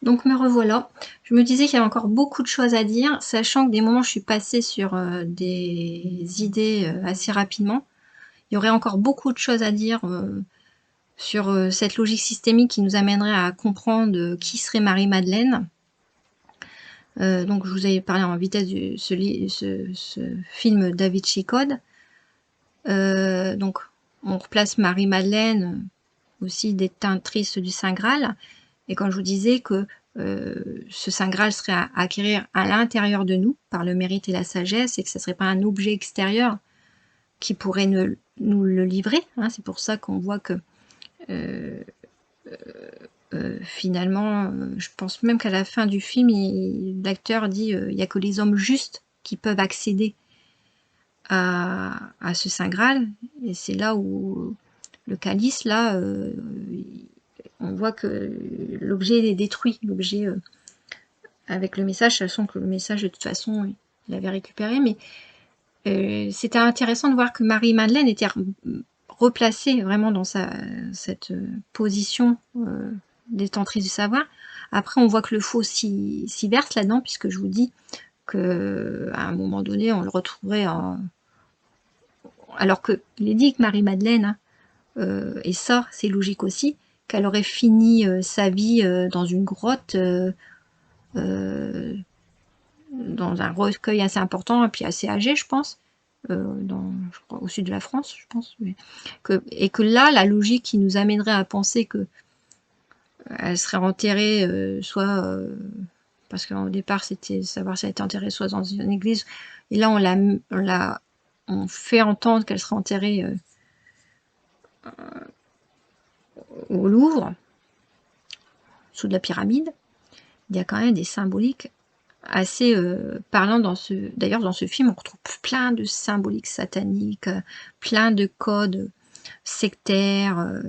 Donc me revoilà. Je me disais qu'il y avait encore beaucoup de choses à dire, sachant que des moments je suis passée sur, des idées, assez rapidement. Il y aurait encore beaucoup de choses à dire, sur, cette logique systémique qui nous amènerait à comprendre, qui serait Marie-Madeleine. Donc je vous avais parlé en vitesse de ce film Da Vinci Code. Donc on replace Marie-Madeleine, aussi détentrice du Saint Graal. Et quand je vous disais que ce Saint Graal serait à acquérir à l'intérieur de nous, par le mérite et la sagesse, et que ce ne serait pas un objet extérieur qui pourrait nous le livrer, hein. C'est pour ça qu'on voit que finalement, je pense même qu'à la fin du film, l'acteur dit il n'y a que les hommes justes qui peuvent accéder à ce Saint Graal. Et c'est là où le calice, là, on voit que l'objet est détruit, l'objet avec le message, sachant que le message de toute façon il avait récupéré, mais c'était intéressant de voir que Marie-Madeleine était replacée vraiment dans cette position détentrice du savoir. Après on voit que le faux s'y verse là-dedans, puisque je vous dis que à un moment donné on le retrouverait alors que il est dit que Marie-Madeleine, hein, et ça c'est logique aussi, qu'elle aurait fini sa vie dans une grotte, dans un recueil assez important et puis assez âgé, je pense, je crois, au sud de la France, je pense, et que là, la logique qui nous amènerait à penser que elle serait enterrée, soit parce qu'au départ c'était savoir si elle était enterrée soit dans une église, et là on fait entendre qu'elle serait enterrée au Louvre, sous de la pyramide. Il y a quand même des symboliques assez parlant d'ailleurs dans ce film on retrouve plein de symboliques sataniques, plein de codes sectaires,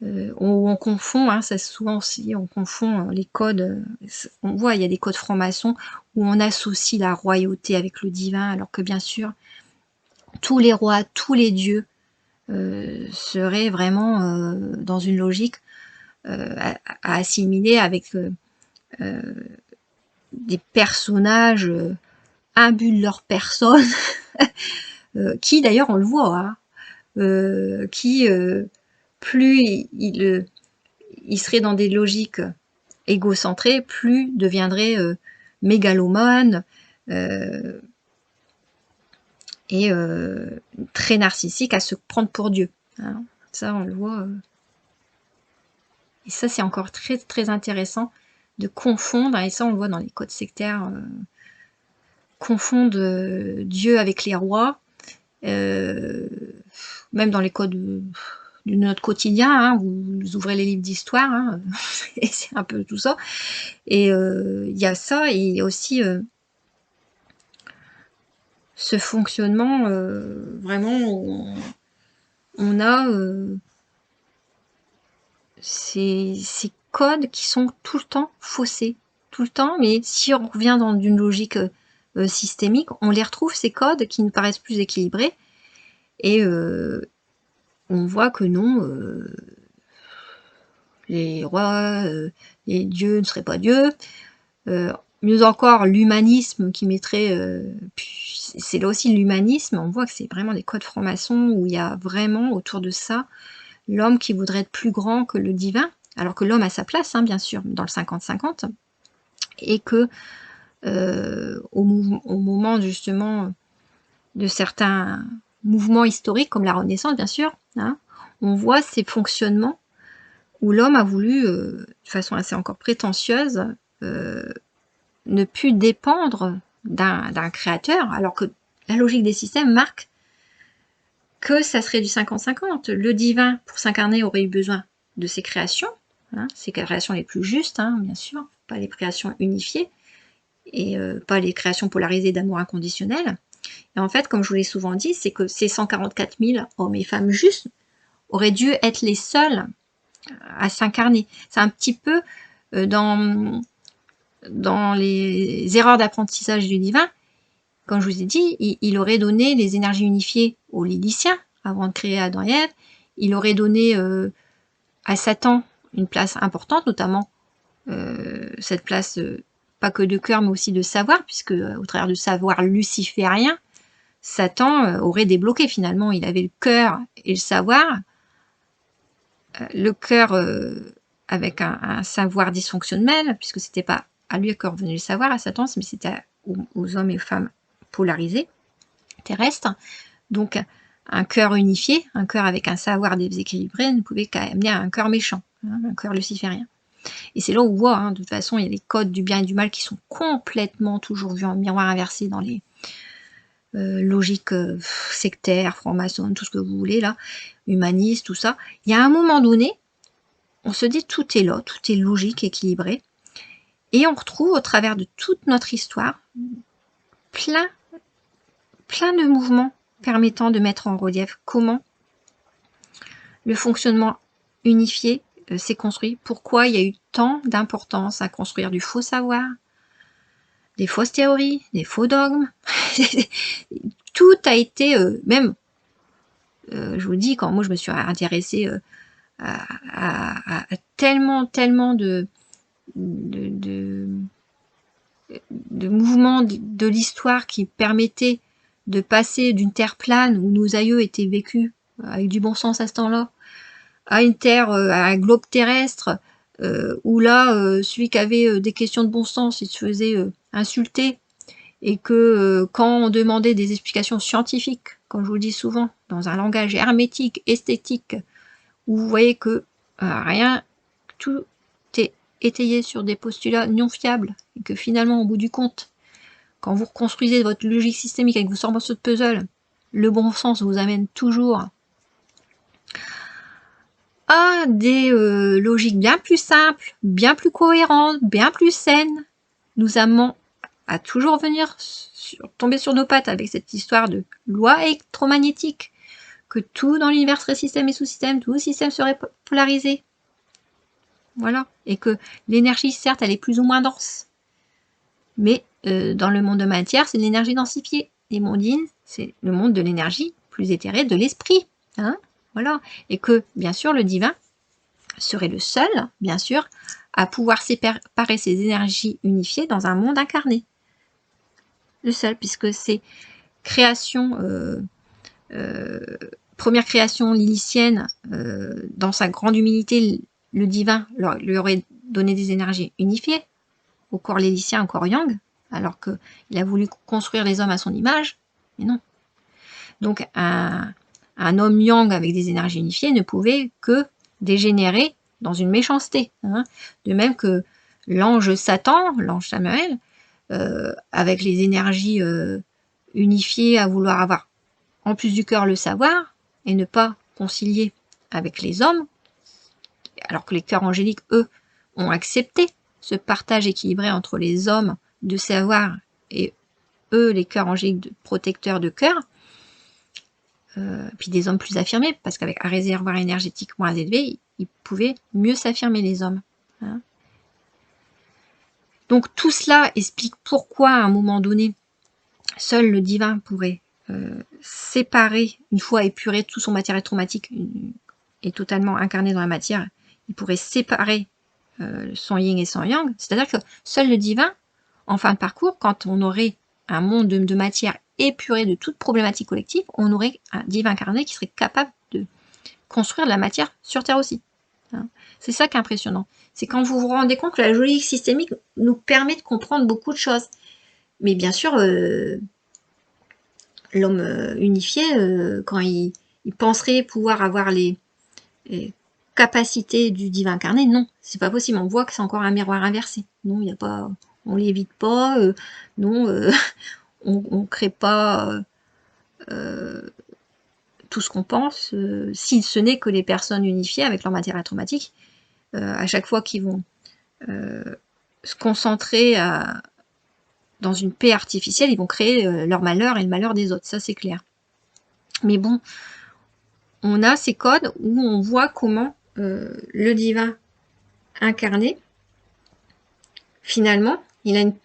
on confond, hein, ça souvent aussi on confond les codes, on voit il y a des codes francs-maçons où on associe la royauté avec le divin, alors que bien sûr tous les rois, tous les dieux seraient vraiment dans une logique à assimiler avec des personnages imbus de leur personne, qui d'ailleurs on le voit, hein, qui plus il serait dans des logiques égocentrées, plus deviendrait mégalomane et très narcissique, à se prendre pour Dieu, hein. Ça on le voit, et ça c'est encore très très intéressant de confondre, et ça on le voit dans les codes sectaires, confondre Dieu avec les rois, même dans les codes de notre quotidien, hein, vous ouvrez les livres d'histoire, hein, et c'est un peu tout ça. Et il y a ça, et il y a aussi ce fonctionnement vraiment où on a ces codes qui sont tout le temps faussés, tout le temps, mais si on revient dans une logique systémique, on les retrouve, ces codes qui nous paraissent plus équilibrés, et on voit que non, les rois, les dieux ne seraient pas dieux. Mieux encore, l'humanisme qui mettrait, c'est là aussi l'humanisme, on voit que c'est vraiment des codes francs-maçons où il y a vraiment autour de ça l'homme qui voudrait être plus grand que le divin, alors que l'homme a sa place, hein, bien sûr, dans le 50-50, et que au moment justement de certains mouvements historiques, comme la Renaissance, bien sûr, hein, on voit ces fonctionnements où l'homme a voulu, de façon assez encore prétentieuse, ne plus dépendre d'un créateur, alors que la logique des systèmes marque que ça serait du 50-50. Le divin, pour s'incarner, aurait eu besoin de ses créations, hein, ses créations les plus justes, hein, bien sûr, pas les créations unifiées, et pas les créations polarisées d'amour inconditionnel. Et en fait, comme je vous l'ai souvent dit, c'est que ces 144 000 hommes et femmes justes auraient dû être les seuls à s'incarner. C'est un petit peu dans les erreurs d'apprentissage du divin. Comme je vous ai dit, il aurait donné les énergies unifiées aux Lilithiens avant de créer Adam et Ève. Il aurait donné à Satan une place importante, notamment cette place, pas que de cœur, mais aussi de savoir, puisque au travers de savoir luciférien, Satan aurait débloqué finalement. Il avait le cœur et le savoir. Le cœur avec un savoir dysfonctionnel, puisque c'était pas à lui que revenait le savoir, à Satan, mais c'était aux hommes et aux femmes polarisés, terrestres. Donc un cœur unifié, un cœur avec un savoir déséquilibré ne pouvait qu'amener à un cœur méchant, hein, un cœur luciférien. Et c'est là où on voit, hein, de toute façon, il y a les codes du bien et du mal qui sont complètement toujours vus en miroir inversé dans les logiques sectaires, francs-maçons, tout ce que vous voulez là, humanistes, tout ça. Il y a un moment donné, on se dit tout est là, tout est logique, équilibré. Et on retrouve au travers de toute notre histoire plein de mouvements permettant de mettre en relief comment le fonctionnement unifié s'est construit, pourquoi il y a eu tant d'importance à construire du faux savoir, des fausses théories, des faux dogmes. Tout a été, même, je vous dis, quand moi je me suis intéressée à tellement de mouvements de l'histoire qui permettaient de passer d'une terre plane où nos aïeux étaient vécus avec du bon sens à ce temps-là, à une terre, à un globe terrestre, où là, celui qui avait des questions de bon sens, il se faisait insulter, et que quand on demandait des explications scientifiques, comme je vous le dis souvent, dans un langage hermétique, esthétique, où vous voyez que rien, tout est étayé sur des postulats non fiables, et que finalement, au bout du compte, quand vous reconstruisez votre logique systémique avec vos 100 morceaux de puzzle, le bon sens vous amène toujours à des logiques bien plus simples, bien plus cohérentes, bien plus saines, nous amènent à toujours venir tomber sur nos pattes avec cette histoire de loi électromagnétique, que tout dans l'univers serait système et sous-système, tout système serait polarisé. Voilà. Et que l'énergie, certes, elle est plus ou moins dense. Mais dans le monde de matière, c'est de l'énergie densifiée. Et Mondine, c'est le monde de l'énergie plus éthérée, de l'esprit. Hein, voilà. Et que, bien sûr, le divin serait le seul, bien sûr, à pouvoir séparer ces énergies unifiées dans un monde incarné. Le seul, puisque c'est création, première création lilithienne, dans sa grande humilité, le divin lui aurait donné des énergies unifiées, au corps lilithien, au corps yang, alors qu'il a voulu construire les hommes à son image, mais non. Donc un homme yang avec des énergies unifiées ne pouvait que dégénérer dans une méchanceté. Hein. De même que l'ange Satan, l'ange Samuel, avec les énergies unifiées à vouloir avoir en plus du cœur le savoir, et ne pas concilier avec les hommes, alors que les cœurs angéliques, eux, ont accepté ce partage équilibré entre les hommes de savoir et eux, les cœurs angéliques de protecteurs de cœur, puis des hommes plus affirmés, parce qu'avec un réservoir énergétique moins élevé, ils pouvaient mieux s'affirmer, les hommes. Hein. Donc tout cela explique pourquoi, à un moment donné, seul le divin pourrait séparer, une fois épuré tout son matière traumatique et totalement incarné dans la matière, il pourrait séparer son yin et son yang. C'est-à-dire que seul le divin, en fin de parcours, quand on aurait un monde de matière épuré de toute problématique collective, on aurait un divin incarné qui serait capable de construire de la matière sur Terre aussi. Hein. C'est ça qui est impressionnant. C'est quand vous vous rendez compte que la logique systémique nous permet de comprendre beaucoup de choses. Mais bien sûr, l'homme unifié, quand il penserait pouvoir avoir les capacités du divin incarné, non, c'est pas possible. On voit que c'est encore un miroir inversé. Non, il n'y a pas, on l'évite pas. Non, on crée pas tout ce qu'on pense, si ce n'est que les personnes unifiées avec leur matière traumatique, à chaque fois qu'ils vont se concentrer dans une paix artificielle, ils vont créer leur malheur et le malheur des autres, ça c'est clair. Mais bon, on a ces codes où on voit comment le divin incarné, finalement, il a une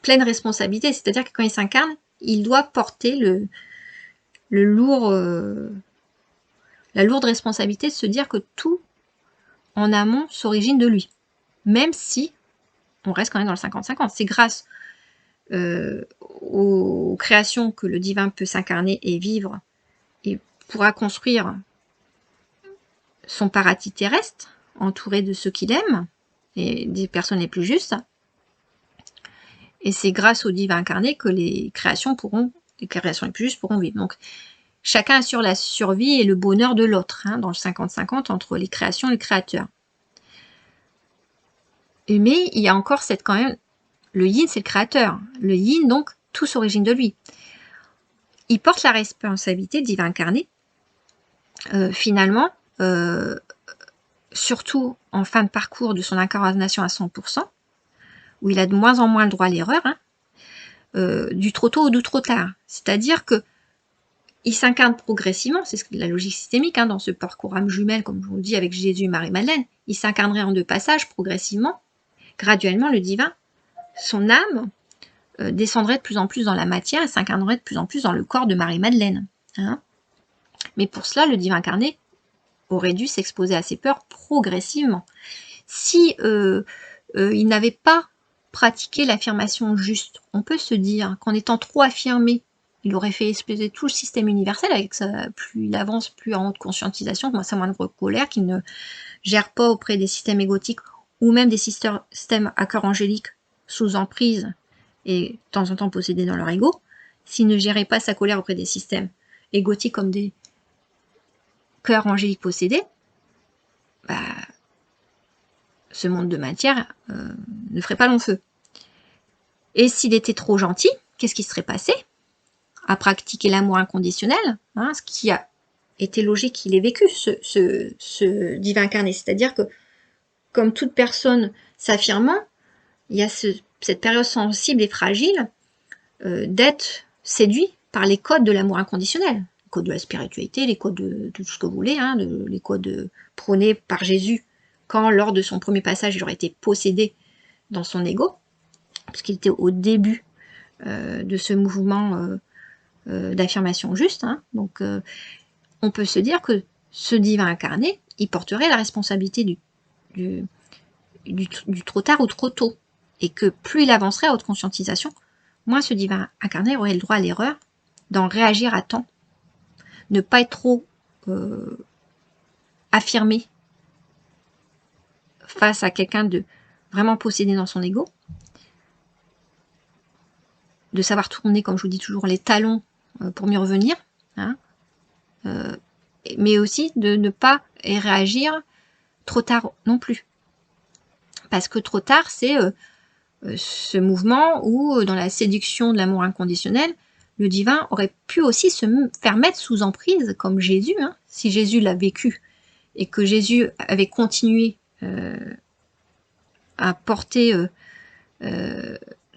pleine responsabilité, c'est-à-dire que quand il s'incarne, il doit porter la lourde responsabilité de se dire que tout en amont s'origine de lui. même si on reste quand même dans le 50-50. C'est grâce aux créations que le divin peut s'incarner et vivre et pourra construire son paradis terrestre, entouré de ceux qu'il aime et des personnes les plus justes. Et c'est grâce au divin incarné que les créations les plus justes pourront vivre. Donc, chacun assure la survie et le bonheur de l'autre, hein, dans le 50-50 entre les créations et le créateur. Mais il y a encore quand même, le yin c'est le créateur. Le yin, donc, tout s'origine de lui. Il porte la responsabilité du divin incarné, finalement, surtout en fin de parcours de son incarnation à 100%, où il a de moins en moins le droit à l'erreur, hein, du trop tôt ou du trop tard. C'est-à-dire que il s'incarne progressivement, c'est la logique systémique, hein, dans ce parcours âme jumelle, comme je vous le dis, avec Jésus et Marie-Madeleine. Il s'incarnerait en 2 passages, progressivement. Graduellement, le divin, son âme, descendrait de plus en plus dans la matière et s'incarnerait de plus en plus dans le corps de Marie-Madeleine. Hein. Mais pour cela, le divin incarné aurait dû s'exposer à ses peurs progressivement. Si il n'avait pas pratiqué l'affirmation juste, on peut se dire qu'en étant trop affirmé, il aurait fait exploser tout le système universel avec plus il avance, plus en haute conscientisation, sa moindre colère, qu'il ne gère pas auprès des systèmes égotiques ou même des systèmes à cœur angélique sous emprise et de temps en temps possédés dans leur ego. S'il ne gérait pas sa colère auprès des systèmes égotiques comme des cœurs angéliques possédés, bah, ce monde de matière ne ferait pas long feu. Et s'il était trop gentil, qu'est-ce qui serait passé? À pratiquer l'amour inconditionnel, hein, ce qui a été logique qu'il ait vécu, ce divin incarné. C'est-à-dire que, comme toute personne s'affirmant, il y a cette période sensible et fragile d'être séduit par les codes de l'amour inconditionnel, les codes de la spiritualité, les codes de tout ce que vous voulez, hein, les codes prônés par Jésus quand, lors de son premier passage, il aurait été possédé dans son ego, parce qu'il était au début de ce mouvement d'affirmation juste. Hein. Donc, on peut se dire que ce divin incarné, il porterait la responsabilité du trop tard ou trop tôt. Et que plus il avancerait à haute conscientisation, moins ce divin incarné aurait le droit à l'erreur, d'en réagir à temps, ne pas être trop affirmé face à quelqu'un de vraiment possédé dans son ego, de savoir tourner, comme je vous dis toujours, les talons pour mieux revenir, hein, mais aussi de ne pas réagir trop tard non plus. Parce que trop tard, c'est ce mouvement où, dans la séduction de l'amour inconditionnel, le divin aurait pu aussi se faire mettre sous emprise, comme Jésus, hein, si Jésus l'a vécu, et que Jésus avait continué à porter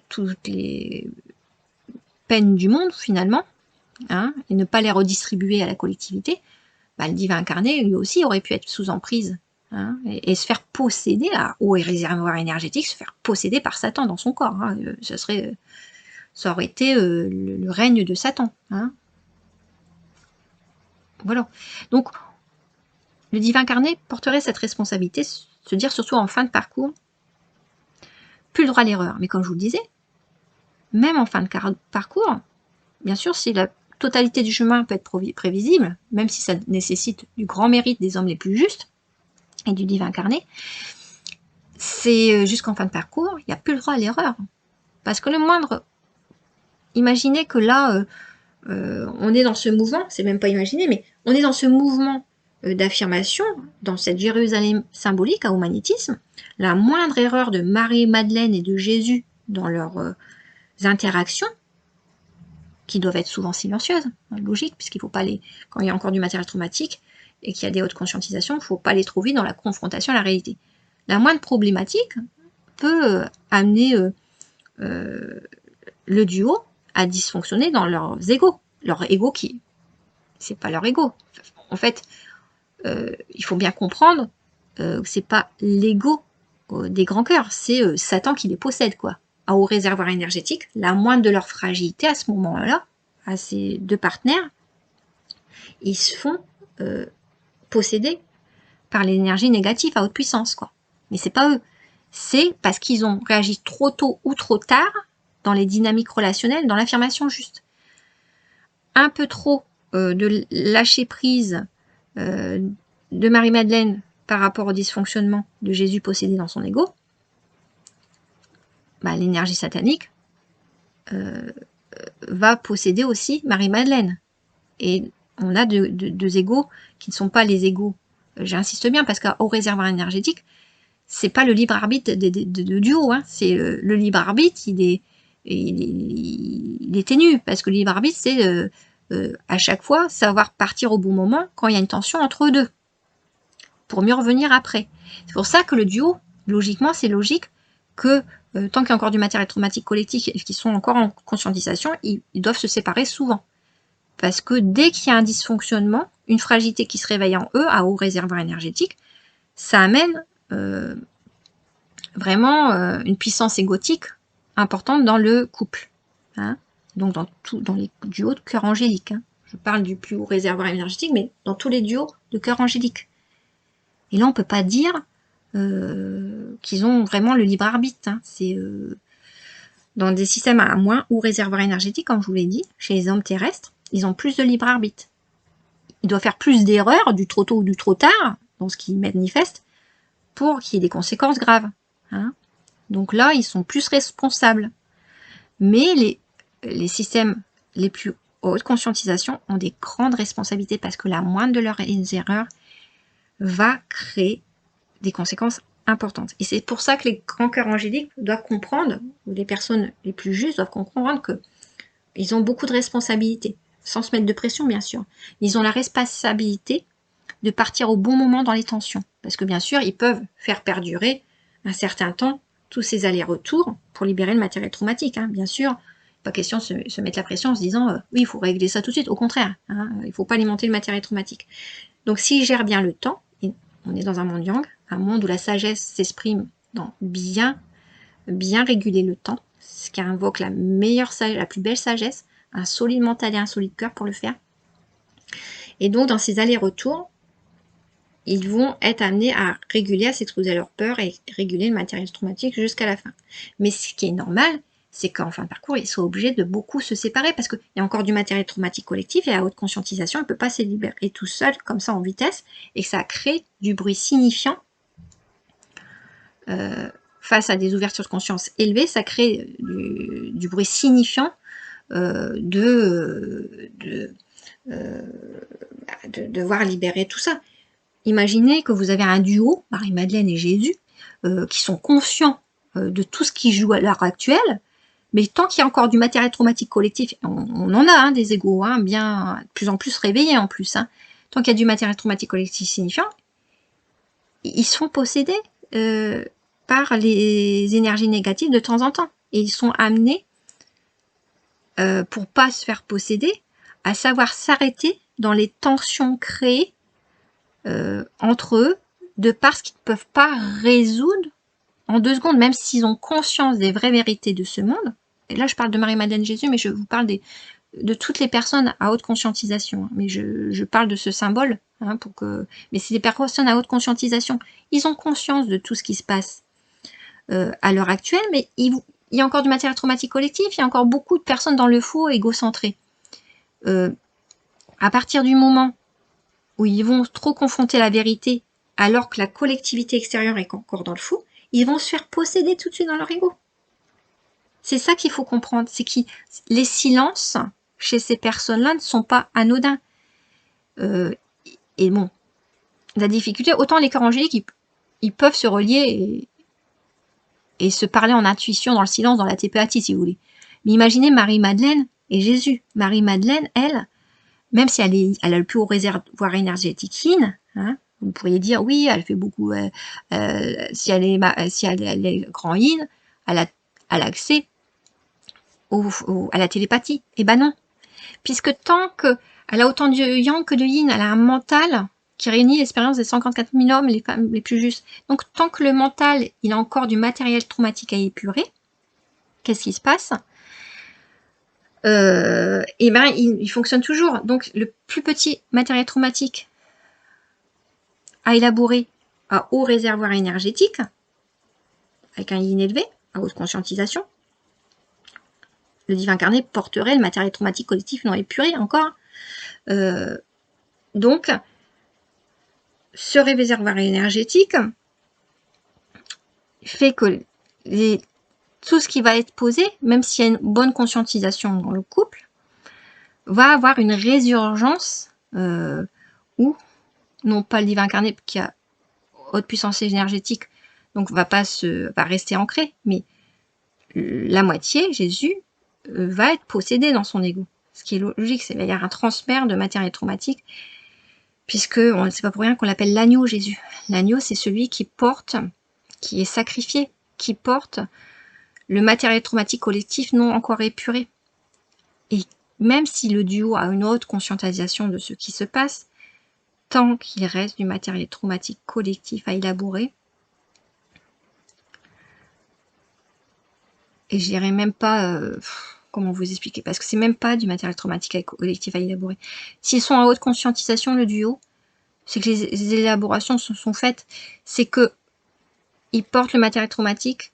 toutes les peines du monde, finalement, hein, et ne pas les redistribuer à la collectivité, bah, le divin incarné, lui aussi, aurait pu être sous emprise, hein, et se faire posséder, à haut réservoir énergétique, se faire posséder par Satan dans son corps. Hein, ça aurait été le règne de Satan. Hein. Voilà. Donc, le divin incarné porterait cette responsabilité, se dire surtout en fin de parcours, plus le droit à l'erreur. Mais comme je vous le disais, même en fin de parcours, bien sûr, si la totalité du chemin peut être prévisible, même si ça nécessite du grand mérite des hommes les plus justes et du divin incarné, c'est jusqu'en fin de parcours, il n'y a plus le droit à l'erreur. Parce que le moindre... Imaginez que là, on est dans ce mouvement, c'est même pas imaginer, mais on est dans ce mouvement d'affirmation, dans cette Jérusalem symbolique au magnétisme. La moindre erreur de Marie-Madeleine et de Jésus dans leurs interactions, qui doivent être souvent silencieuses, hein, logique, puisqu'il ne faut pas les... Quand il y a encore du matériel traumatique et qu'il y a des hautes conscientisations, il ne faut pas les trop vite dans la confrontation à la réalité. La moindre problématique peut amener le duo à dysfonctionner dans leurs égos. Leur ego qui... C'est pas leur ego. En fait, il faut bien comprendre que c'est pas l'ego des grands cœurs, c'est Satan qui les possède, quoi. À haut réservoir énergétique, la moindre de leur fragilité à ce moment-là, à ces deux partenaires, ils se font posséder par l'énergie négative à haute puissance, quoi. Mais c'est pas eux, c'est parce qu'ils ont réagi trop tôt ou trop tard dans les dynamiques relationnelles, dans l'affirmation juste. Un peu trop de lâcher prise de Marie-Madeleine par rapport au dysfonctionnement de Jésus possédé dans son ego, bah, l'énergie satanique va posséder aussi Marie-Madeleine. Et on a deux égos qui ne sont pas les égos. J'insiste bien parce qu'au réservoir énergétique, c'est pas le libre arbitre du haut, hein. C'est le libre arbitre, il est ténu parce que le libre arbitre, c'est à chaque fois savoir partir au bon moment quand il y a une tension entre eux deux pour mieux revenir après. C'est pour ça que le duo, logiquement, c'est logique que tant qu'il y a encore du matériel traumatique collectif et qu'ils sont encore en conscientisation, ils doivent se séparer souvent. Parce que dès qu'il y a un dysfonctionnement, une fragilité qui se réveille en eux, à haut réservoir énergétique, ça amène vraiment une puissance égotique importante dans le couple. Hein. Donc dans les duos de cœur angélique. Hein. Je parle du plus haut réservoir énergétique, mais dans tous les duos de cœur angélique. Et là, on ne peut pas dire qu'ils ont vraiment le libre arbitre. Hein. C'est dans des systèmes à moins haut réservoir énergétique, comme je vous l'ai dit, chez les hommes terrestres, ils ont plus de libre arbitre. Ils doivent faire plus d'erreurs, du trop tôt ou du trop tard, dans ce qu'ils manifestent, pour qu'il y ait des conséquences graves. Hein. Donc là, ils sont plus responsables. Mais les systèmes les plus haute conscientisation ont des grandes responsabilités parce que la moindre de leurs erreurs va créer des conséquences importantes. Et c'est pour ça que les grands cœurs angéliques doivent comprendre, ou les personnes les plus justes doivent comprendre que ils ont beaucoup de responsabilités, sans se mettre de pression bien sûr. Ils ont la responsabilité de partir au bon moment dans les tensions. Parce que bien sûr, ils peuvent faire perdurer un certain temps tous ces allers-retours pour libérer le matériel traumatique. Hein. Bien sûr, pas question de se mettre la pression en se disant oui, il faut régler ça tout de suite. Au contraire, hein, il ne faut pas alimenter le matériel traumatique. Donc s'ils gèrent bien le temps, on est dans un monde yang, un monde où la sagesse s'exprime dans bien réguler le temps, ce qui invoque la meilleure sagesse, la plus belle sagesse, un solide mental et un solide cœur pour le faire. Et donc dans ces allers-retours, ils vont être amenés à réguler, à s'exposer à leur peur et réguler le matériel traumatique jusqu'à la fin. Mais ce qui est normal, c'est qu'en fin de parcours, ils soient obligés de beaucoup se séparer parce qu'il y a encore du matériel traumatique collectif et à haute conscientisation, il ne peut pas se libérer tout seul comme ça en vitesse et que ça crée du bruit signifiant face à des ouvertures de conscience élevées, ça crée du bruit signifiant de devoir libérer tout ça. Imaginez que vous avez un duo, Marie-Madeleine et Jésus, qui sont conscients de tout ce qui joue à l'heure actuelle, mais tant qu'il y a encore du matériel traumatique collectif, on en a hein, des égos, hein, bien de plus en plus réveillés en plus, hein, tant qu'il y a du matériel traumatique collectif signifiant, ils sont possédés par les énergies négatives de temps en temps. Et ils sont amenés, pour pas se faire posséder, à savoir s'arrêter dans les tensions créées entre eux, de par ce qu'ils ne peuvent pas résoudre en 2 secondes, même s'ils ont conscience des vraies vérités de ce monde. Et là, je parle de Marie-Madeleine Jésus, mais je vous parle de toutes les personnes à haute conscientisation. Hein. Mais je parle de ce symbole, hein, mais c'est des personnes à haute conscientisation. Ils ont conscience de tout ce qui se passe à l'heure actuelle, mais il y a encore du matériel traumatique collectif, il y a encore beaucoup de personnes dans le faux égocentré. À partir du moment où ils vont trop confronter la vérité, alors que la collectivité extérieure est encore dans le faux, ils vont se faire posséder tout de suite dans leur ego. C'est ça qu'il faut comprendre, c'est que les silences chez ces personnes-là ne sont pas anodins. Et bon, la difficulté, autant les cœurs angéliques, ils peuvent se relier et se parler en intuition, dans le silence, dans la télépathie, si vous voulez. Mais imaginez Marie-Madeleine et Jésus. Marie-Madeleine, elle, même si elle a le plus haut réservoir énergétique yin, hein, vous pourriez dire, oui, elle fait beaucoup, si elle est grand yin, elle a accès à la télépathie. Eh ben non. Puisque tant qu'elle a autant de yang que de yin, elle a un mental qui réunit l'expérience des 144 000 hommes, les femmes les plus justes. Donc tant que le mental, il a encore du matériel traumatique à épurer, qu'est-ce qui se passe? Et ben il fonctionne toujours. Donc le plus petit matériel traumatique à élaborer à haut réservoir énergétique, avec un yin élevé, à haute conscientisation, le divin incarné porterait le matériel traumatique collectif non épuré encore. Donc, ce réservoir énergétique fait que tout ce qui va être posé, même s'il y a une bonne conscientisation dans le couple, va avoir une résurgence où, non pas le divin incarné qui a haute puissance énergétique, donc va rester ancré, mais la moitié, Jésus, va être possédé dans son ego. Ce qui est logique, c'est qu'il y a un transfert de matériel traumatique, puisque on ne sait pas pour rien qu'on l'appelle l'agneau Jésus. L'agneau, c'est celui qui porte, qui est sacrifié, qui porte le matériel traumatique collectif non encore épuré. Et même si le duo a une haute conscientisation de ce qui se passe, tant qu'il reste du matériel traumatique collectif à élaborer, et je dirais même pas, comment vous expliquer, parce que c'est même pas du matériel traumatique collectif à élaborer. S'ils sont à haute conscientisation, le duo, c'est que les élaborations sont faites, c'est que ils portent le matériel traumatique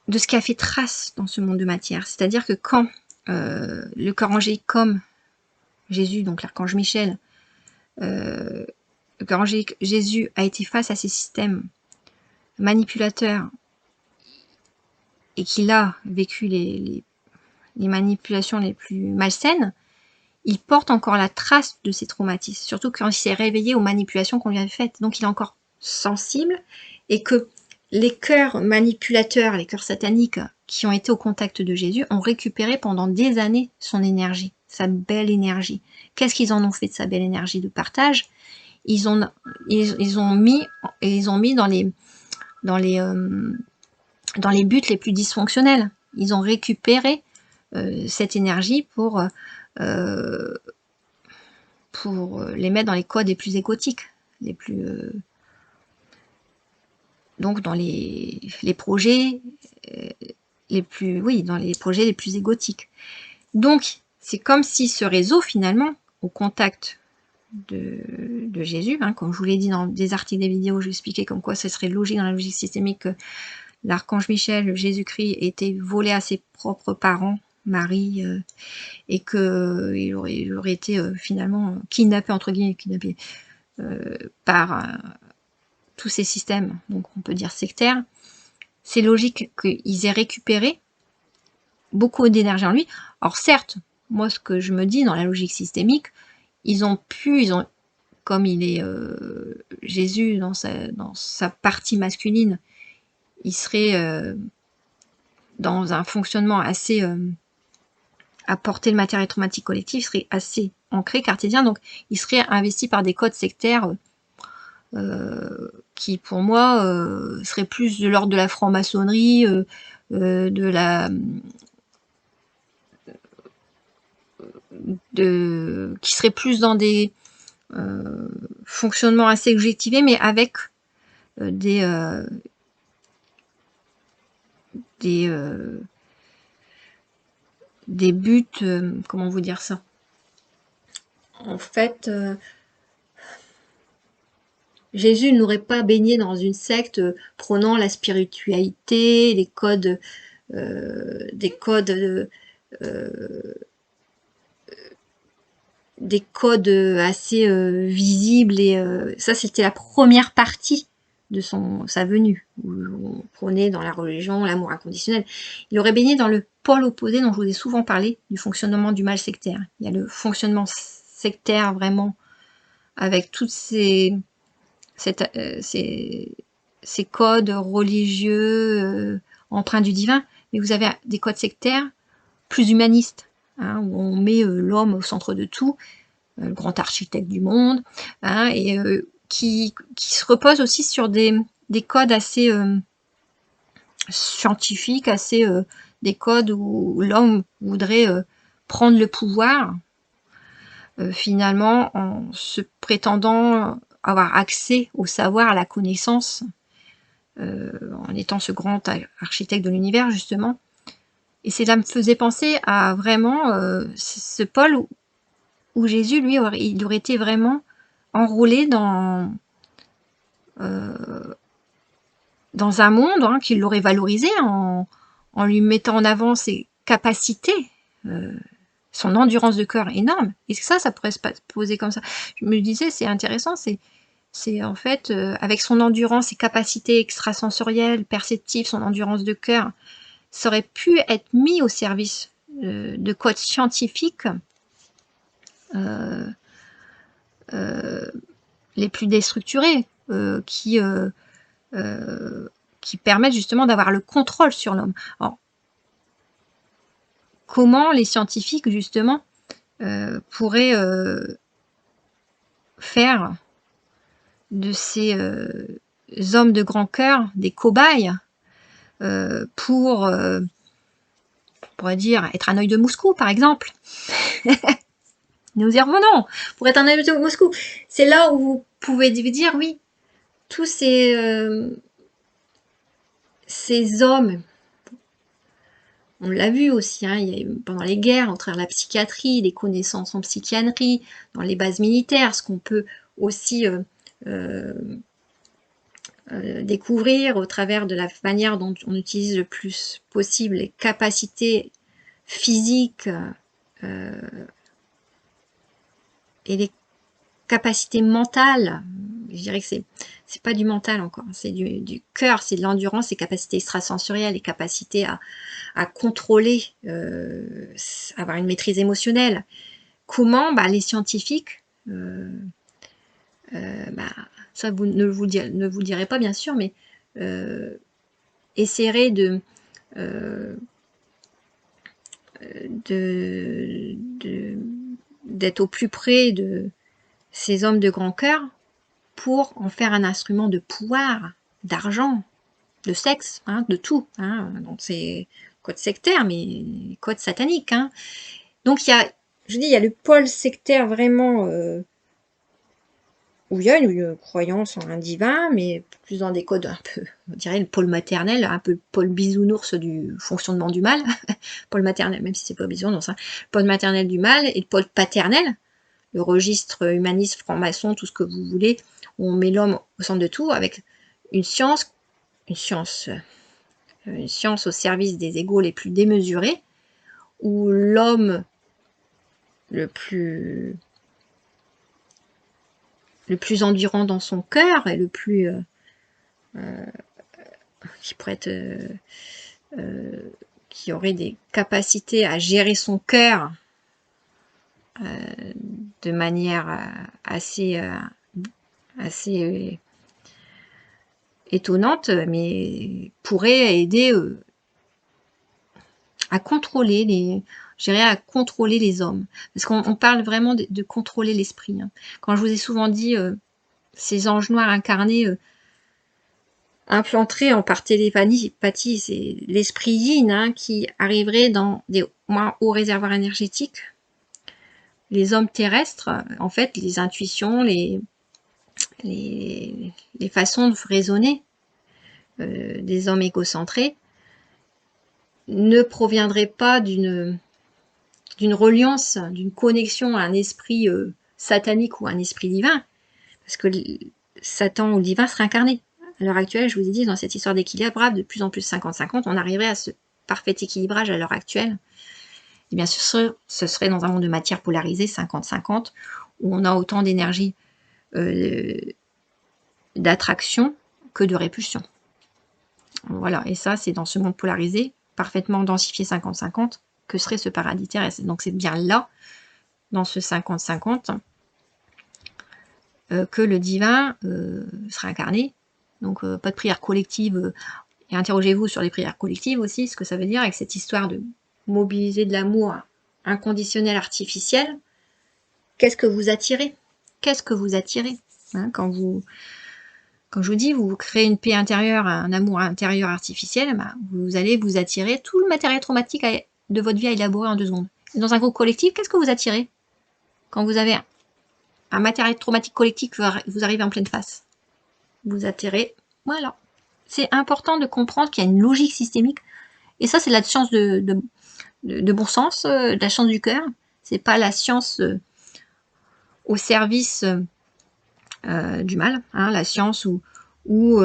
de ce qui a fait trace dans ce monde de matière. C'est-à-dire que quand le corps angélique comme Jésus, donc l'archange Michel, le corps angélique Jésus a été face à ces systèmes manipulateurs et qu'il a vécu les manipulations les plus malsaines, il porte encore la trace de ces traumatismes, surtout quand il s'est réveillé aux manipulations qu'on lui avait faites. Donc il est encore sensible, et que les cœurs manipulateurs, les cœurs sataniques qui ont été au contact de Jésus ont récupéré pendant des années son énergie, sa belle énergie. Qu'est-ce qu'ils en ont fait de sa belle énergie de partage? Ils ont mis dans les buts les plus dysfonctionnels. Ils ont récupéré cette énergie pour les mettre dans les codes les plus égotiques, les plus donc dans les projets dans les projets les plus égotiques. Donc c'est comme si ce réseau finalement, au contact de Jésus, comme je vous l'ai dit dans des articles, des vidéos, je vais expliquer comme quoi ce serait logique dans la logique systémique que l'archange Michel, Jésus-Christ, était volé à ses propres parents, Marie, et que il aurait été finalement kidnappé, entre guillemets, par tous ces systèmes, donc on peut dire sectaires. C'est logique qu'ils aient récupéré beaucoup d'énergie en lui. Alors certes, moi ce que je me dis dans la logique systémique, comme il est Jésus dans sa partie masculine, il serait dans un fonctionnement assez à porter le matériel traumatique collectif, serait assez ancré, cartésien, donc il serait investi par des codes sectaires qui pour moi seraient plus de l'ordre de la franc-maçonnerie, qui serait plus dans des fonctionnements assez objectivés, mais avec des buts, comment vous dire ça? En fait, Jésus n'aurait pas baigné dans une secte prônant la spiritualité, des codes assez visibles, et ça c'était la première partie de sa venue, où on prônait dans la religion l'amour inconditionnel. Il aurait baigné dans le pôle opposé dont je vous ai souvent parlé, du fonctionnement du mal sectaire. Il y a le fonctionnement sectaire vraiment avec toutes ces codes religieux empreints du divin, mais vous avez des codes sectaires plus humanistes, où on met l'homme au centre de tout, le grand architecte du monde, et qui se repose aussi sur des codes assez scientifiques, des codes où l'homme voudrait prendre le pouvoir, finalement, en se prétendant avoir accès au savoir, à la connaissance, en étant ce grand architecte de l'univers, justement. Et cela me faisait penser à vraiment ce pôle où Jésus, lui, il aurait été vraiment enrôlé dans dans un monde qui l'aurait valorisé en lui mettant en avant ses capacités, son endurance de cœur énorme. Et ça pourrait se poser comme ça. Je me disais, c'est intéressant, c'est en fait, avec son endurance, ses capacités extrasensorielles, perceptives, son endurance de cœur, ça aurait pu être mis au service de codes scientifiques euh, les plus déstructurés, qui permettent justement d'avoir le contrôle sur l'homme. Alors, comment les scientifiques, justement, pourraient faire de ces hommes de grand cœur des cobayes pour, on pourrait dire, être un œil de Moscou, par exemple. Nous y revenons, pour être un œil de Moscou. C'est là où vous pouvez dire, oui, tous ces hommes, on l'a vu aussi, il y a eu, pendant les guerres, au travers de la psychiatrie, les connaissances en psychiatrie, dans les bases militaires, ce qu'on peut aussi découvrir au travers de la manière dont on utilise le plus possible les capacités physiques et les capacités mentales. Je dirais que c'est pas du mental encore, c'est du cœur, c'est de l'endurance, les capacités extrasensorielles, les capacités à contrôler, avoir une maîtrise émotionnelle. Comment les scientifiques, ça ne vous le direz pas bien sûr, mais essaieraient d'être au plus près de ces hommes de grand cœur pour en faire un instrument de pouvoir, d'argent, de sexe, de tout. Donc c'est code sectaire, mais code satanique. Donc il y a, je dis, il y a le pôle sectaire vraiment où il y a une croyance en un divin, mais plus dans des codes un peu, on dirait le pôle maternel, un peu le pôle bisounours du fonctionnement du mal, pôle maternel, même si c'est pas bisounours, le pôle maternel du mal et le pôle paternel, le registre humaniste, franc-maçon, tout ce que vous voulez, où on met l'homme au centre de tout, avec une science au service des égos les plus démesurés, où l'homme le plus endurant dans son cœur et le plus qui pourrait être qui aurait des capacités à gérer son cœur de manière assez étonnante, mais pourrait aider à contrôler à contrôler les hommes. Parce qu'on parle vraiment de contrôler l'esprit. Quand je vous ai souvent dit ces anges noirs incarnés implantés par télépathie, c'est l'esprit yin qui arriverait dans des moins hauts réservoirs énergétiques. Les hommes terrestres, en fait, les intuitions, les façons de raisonner des hommes égocentrés ne proviendraient pas d'une reliance, d'une connexion à un esprit satanique ou à un esprit divin, parce que Satan ou le divin serait incarné. À l'heure actuelle, je vous ai dit, dans cette histoire d'équilibrage, de plus en plus 50-50, on arriverait à ce parfait équilibrage à l'heure actuelle. Et bien, ce serait dans un monde de matière polarisée, 50-50, où on a autant d'énergie d'attraction que de répulsion. Voilà, et ça, c'est dans ce monde polarisé, parfaitement densifié 50-50, que serait ce paradis terrestre. Donc c'est bien là, dans ce 50-50, que le divin sera incarné. Donc pas de prière collective, et interrogez-vous sur les prières collectives aussi, ce que ça veut dire avec cette histoire de mobiliser de l'amour inconditionnel artificiel. Qu'est-ce que vous attirez? Qu'est-ce que vous attirez quand je vous dis, vous créez une paix intérieure, un amour intérieur artificiel, vous allez vous attirer tout le matériel traumatique de votre vie à élaborer en 2 secondes. Et dans un groupe collectif, qu'est-ce que vous attirez quand vous avez un matériel traumatique collectif qui vous arrive en pleine face? Vous attirez, voilà. C'est important de comprendre qu'il y a une logique systémique. Et ça, c'est la science de bon sens, de la science du cœur. C'est pas la science au service du mal, la science où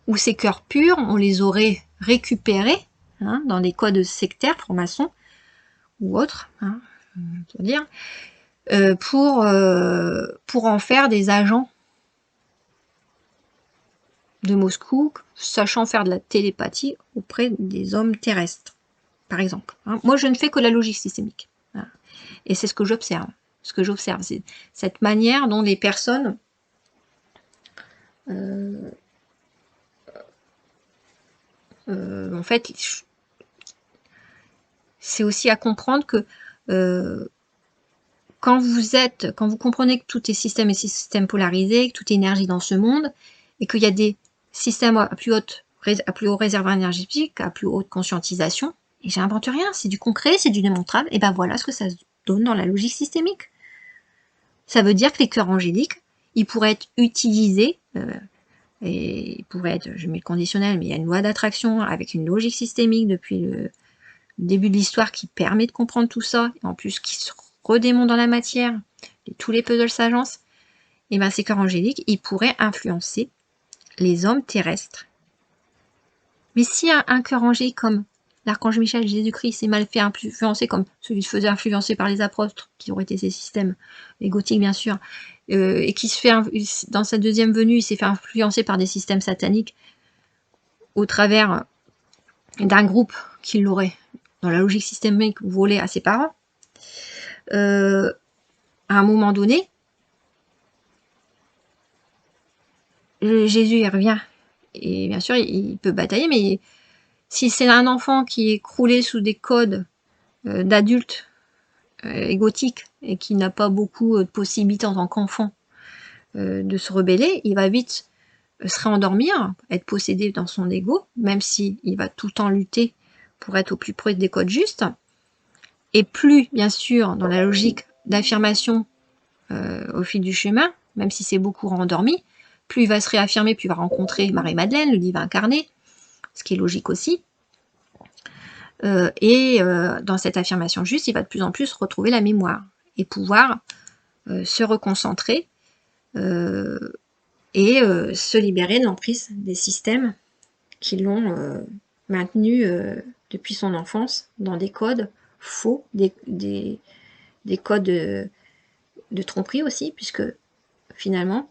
où ces cœurs purs, on les aurait récupérés hein, dans des codes sectaires, francs-maçons ou autres, hein, pour dire, pour en faire des agents de Moscou, sachant faire de la télépathie auprès des hommes terrestres, par exemple. Hein. Moi, je ne fais que la logique systémique. Hein. Et c'est ce que j'observe. Ce que j'observe, c'est cette manière dont les personnes en fait, c'est aussi à comprendre que quand vous comprenez que tout est système et système polarisé, que tout est énergie dans ce monde, et qu'il y a des systèmes à plus haut réservoir énergétique, à plus haute conscientisation, et j'invente rien, c'est du concret, c'est du démontrable, et ben voilà ce que ça donne dans la logique systémique. Ça veut dire que les cœurs angéliques, ils pourraient être utilisés, et ils pourraient être, je mets le conditionnel, mais il y a une loi d'attraction avec une logique systémique depuis le début de l'histoire qui permet de comprendre tout ça, et en plus qui se redémonte dans la matière, et tous les puzzles s'agencent, et ben ces cœurs angéliques, ils pourraient influencer les hommes terrestres. Mais si un cœur angélique comme l'archange Michel, Jésus-Christ, s'est mal fait influencer, comme celui se faisait influencer par les apôtres, qui auraient été ces systèmes, les gothiques bien sûr, et qui se fait, dans sa deuxième venue, il s'est fait influencer par des systèmes sataniques, au travers d'un groupe qui l'aurait, dans la logique systémique, volé à ses parents, à un moment donné, Jésus il revient, et bien sûr il peut batailler, mais si c'est un enfant qui est croulé sous des codes d'adultes égotiques et qui n'a pas beaucoup de possibilités en tant qu'enfant de se rebeller, il va vite se réendormir, être possédé dans son ego, même s'il va tout le temps lutter pour être au plus près des codes justes. Et plus, bien sûr, dans la logique d'affirmation au fil du chemin, même si c'est beaucoup rendormi, plus il va se réaffirmer, plus il va rencontrer Marie-Madeleine, le divin incarné, ce qui est logique aussi. Dans cette affirmation juste, il va de plus en plus retrouver la mémoire et pouvoir se reconcentrer et se libérer de l'emprise des systèmes qui l'ont maintenu depuis son enfance dans des codes faux, des codes de tromperie aussi, puisque finalement,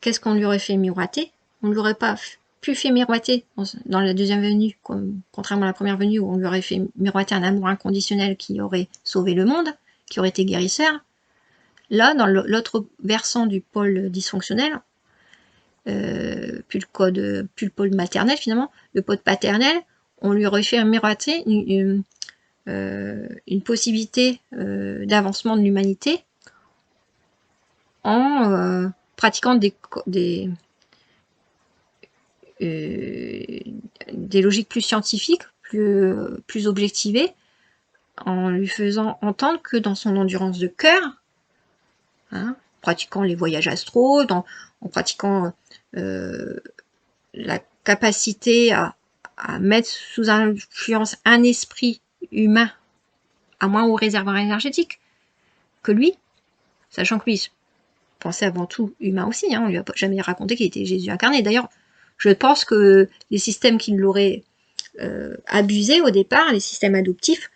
qu'est-ce qu'on lui aurait fait miroiter? On ne l'aurait pas pu fait miroiter dans la deuxième venue, contrairement à la première venue où on lui aurait fait miroiter un amour inconditionnel qui aurait sauvé le monde, qui aurait été guérisseur. Là, dans l'autre versant du pôle dysfonctionnel, plus le pôle maternel finalement, le pôle paternel, on lui aurait fait miroiter une possibilité d'avancement de l'humanité en pratiquant des logiques plus scientifiques, plus objectivées, en lui faisant entendre que dans son endurance de cœur, hein, pratiquant les voyages astraux, en pratiquant la capacité à mettre sous influence un esprit humain à moins haut réservoir énergétique que lui, sachant que lui pensait avant tout humain aussi, hein, on lui a jamais raconté qu'il était Jésus incarné. D'ailleurs, je pense que les systèmes qui l'auraient abusé au départ, les systèmes adoptifs,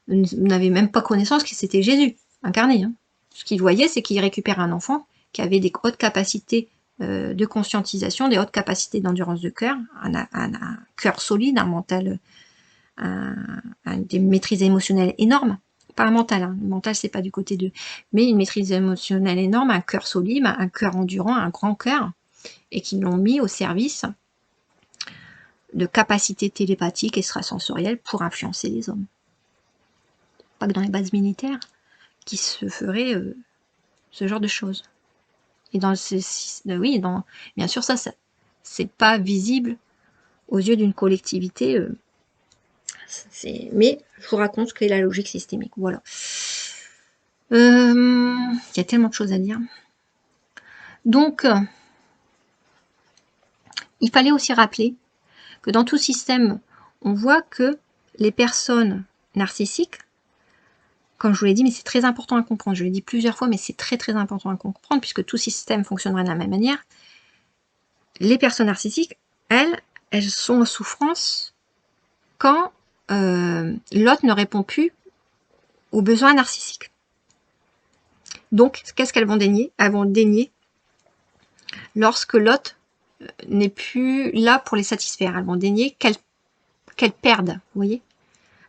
n'avaient même pas connaissance que c'était Jésus incarné. Hein. Ce qu'ils voyaient, c'est qu'il récupère un enfant qui avait des hautes capacités de conscientisation, des hautes capacités d'endurance de cœur, un cœur solide, un mental, des maîtrises émotionnelles énormes. Pas un mental, hein. Le mental c'est pas du côté d'eux, mais une maîtrise émotionnelle énorme, un cœur solide, un cœur endurant, un grand cœur, et qui l'ont mis au service de capacités télépathiques et extrasensorielles pour influencer les hommes. Pas que dans les bases militaires qui se ferait ce genre de choses. Et dans oui, bien sûr ça c'est pas visible aux yeux d'une collectivité. Mais je vous raconte ce qu'est la logique systémique. Voilà. Il y a tellement de choses à dire. Donc, il fallait aussi rappeler que dans tout système, on voit que les personnes narcissiques, comme je vous l'ai dit, mais c'est très important à comprendre, je l'ai dit plusieurs fois, mais c'est très très important à comprendre, puisque tout système fonctionnerait de la même manière, les personnes narcissiques, elles elles sont en souffrance quand l'autre ne répond plus aux besoins narcissiques. Donc, qu'est-ce qu'elles vont dénier? Elles vont dénier lorsque l'autre n'est plus là pour les satisfaire. Elles vont dénier qu'elles perdent, vous voyez?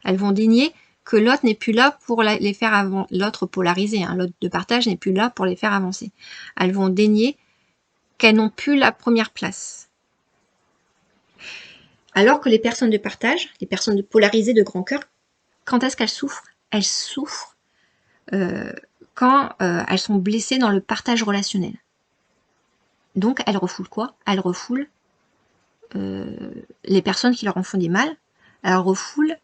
Elles vont dénier que l'autre n'est plus là pour les faire avancer. L'autre polarisé, hein, l'autre de partage n'est plus là pour les faire avancer. Elles vont dénier qu'elles n'ont plus la première place. Alors que les personnes de partage, les personnes de polarisées de grand cœur, quand est-ce qu'elles souffrent? Elles souffrent quand elles sont blessées dans le partage relationnel. Donc elles refoulent quoi? Elles refoulent les personnes qui leur en font des mal. Elles refoulent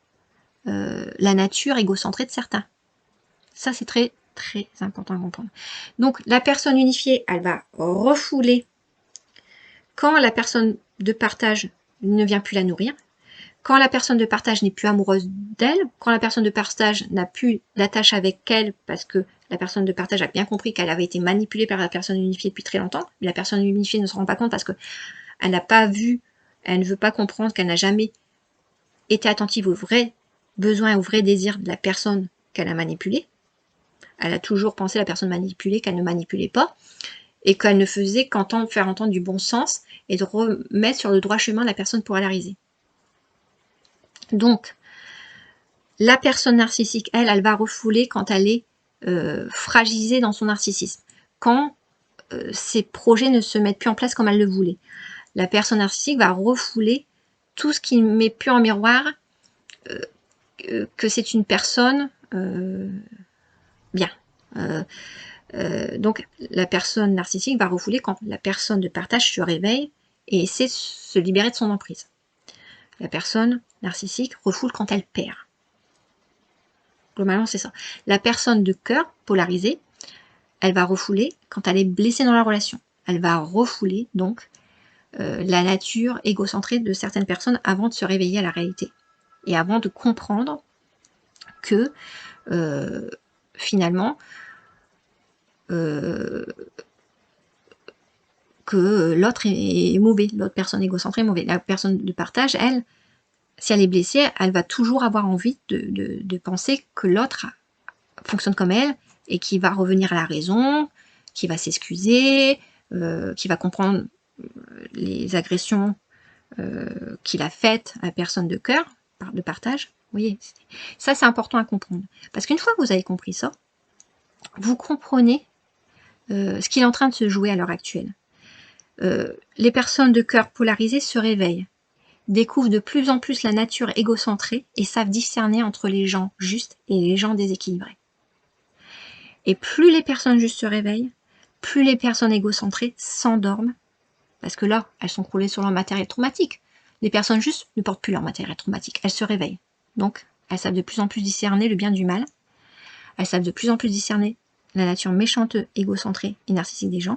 la nature égocentrée de certains. Ça, c'est très, très important à comprendre. Donc, la personne unifiée, elle va refouler quand la personne de partage ne vient plus la nourrir, quand la personne de partage n'est plus amoureuse d'elle, quand la personne de partage n'a plus d'attache avec elle parce que la personne de partage a bien compris qu'elle avait été manipulée par la personne unifiée depuis très longtemps, mais la personne unifiée ne se rend pas compte parce que elle n'a pas vu, elle ne veut pas comprendre qu'elle n'a jamais été attentive aux vrais besoins et aux vrais désirs de la personne qu'elle a manipulée. Elle a toujours pensé la personne manipulée qu'elle ne manipulait pas et qu'elle ne faisait qu'entendre, faire entendre du bon sens et de remettre sur le droit chemin la personne polariser. Donc, la personne narcissique, elle va refouler quand elle est fragilisée dans son narcissisme, quand ses projets ne se mettent plus en place comme elle le voulait. La personne narcissique va refouler tout ce qui ne met plus en miroir que c'est une personne bien. Donc, la personne narcissique va refouler quand la personne de partage se réveille et essaie de se libérer de son emprise. La personne narcissique refoule quand elle perd. Globalement, c'est ça. La personne de cœur polarisée, elle va refouler quand elle est blessée dans la relation. Elle va refouler, donc, la nature égocentrée de certaines personnes avant de se réveiller à la réalité. Et avant de comprendre que, finalement, que l'autre est mauvais, l'autre personne égocentrée est mauvais. La personne de partage, elle, si elle est blessée, elle va toujours avoir envie de penser que l'autre fonctionne comme elle et qui va revenir à la raison, qui va s'excuser, qui va comprendre les agressions qu'il a faites à la personne de cœur, de partage. Vous voyez, ça c'est important à comprendre. Parce qu'une fois que vous avez compris ça, vous comprenez ce qu'il est en train de se jouer à l'heure actuelle. Les personnes de cœur polarisées se réveillent, découvrent de plus en plus la nature égocentrée et savent discerner entre les gens justes et les gens déséquilibrés. Et plus les personnes justes se réveillent, plus les personnes égocentrées s'endorment, parce que là, elles sont croulées sur leur matériel traumatique. Les personnes justes ne portent plus leur matériel traumatique, elles se réveillent. Donc, elles savent de plus en plus discerner le bien du mal, elles savent de plus en plus discerner la nature méchante, égocentrée et narcissique des gens.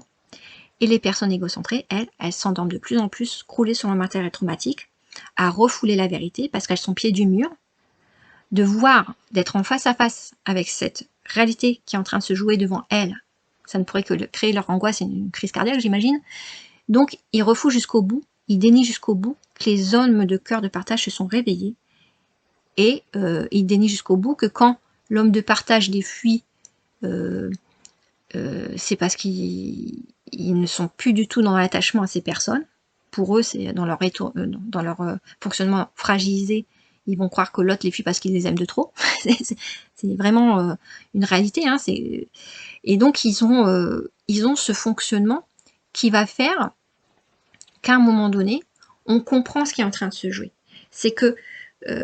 Et les personnes égocentrées, elles s'endorment de plus en plus, croulées sur leur matériel traumatique, à refouler la vérité, parce qu'elles sont pieds du mur, de voir, d'être en face à face avec cette réalité qui est en train de se jouer devant elles. Ça ne pourrait que créer leur angoisse et une crise cardiaque, j'imagine. Donc, ils refoulent jusqu'au bout, ils dénient jusqu'au bout que les hommes de cœur de partage se sont réveillés. Et ils dénient jusqu'au bout que quand l'homme de partage les fuit, c'est parce qu'ils ne sont plus du tout dans l'attachement à ces personnes. Pour eux, c'est dans leur fonctionnement fragilisé, ils vont croire que l'autre les fuit parce qu'ils les aiment de trop. C'est vraiment une réalité. Hein, et donc, ils ont ce fonctionnement qui va faire qu'à un moment donné, on comprend ce qui est en train de se jouer. C'est que,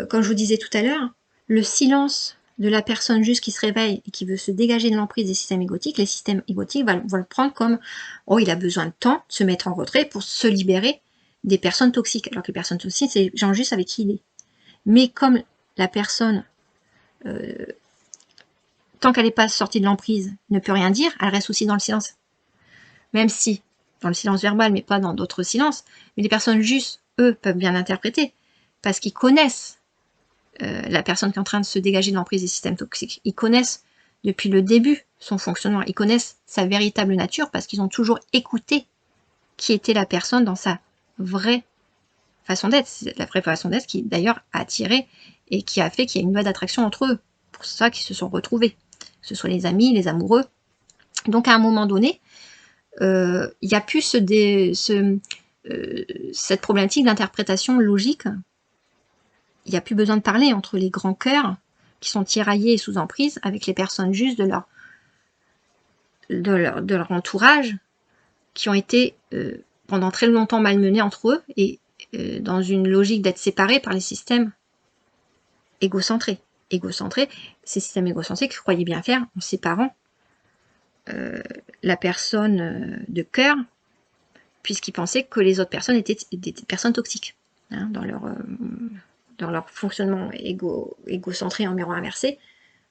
comme je vous disais tout à l'heure, le silence de la personne juste qui se réveille et qui veut se dégager de l'emprise des systèmes égotiques, les systèmes égotiques vont le prendre comme « oh, il a besoin de temps, de se mettre en retrait pour se libérer des personnes toxiques ». Alors que les personnes toxiques, c'est les gens juste avec qui il est. Mais comme la personne, tant qu'elle n'est pas sortie de l'emprise, ne peut rien dire, elle reste aussi dans le silence. Même si, dans le silence verbal, mais pas dans d'autres silences, mais les personnes justes, eux, peuvent bien l'interpréter, parce qu'ils connaissent la personne qui est en train de se dégager de l'emprise des systèmes toxiques. Ils connaissent depuis le début son fonctionnement, ils connaissent sa véritable nature parce qu'ils ont toujours écouté qui était la personne dans sa vraie façon d'être. C'est la vraie façon d'être qui, d'ailleurs, a attiré et qui a fait qu'il y a une loi d'attraction entre eux. Pour ça qu'ils se sont retrouvés. Que ce soit les amis, les amoureux. Donc, à un moment donné, il n'y a plus cette problématique d'interprétation logique. Il n'y a plus besoin de parler entre les grands cœurs qui sont tiraillés et sous emprise avec les personnes justes de leur entourage qui ont été pendant très longtemps malmenés entre eux et dans une logique d'être séparés par les systèmes égocentrés. Ces systèmes égocentrés qui croyaient bien faire en séparant la personne de cœur, puisqu'ils pensaient que les autres personnes étaient des personnes toxiques, hein, dans leur fonctionnement égocentré en miroir inversé.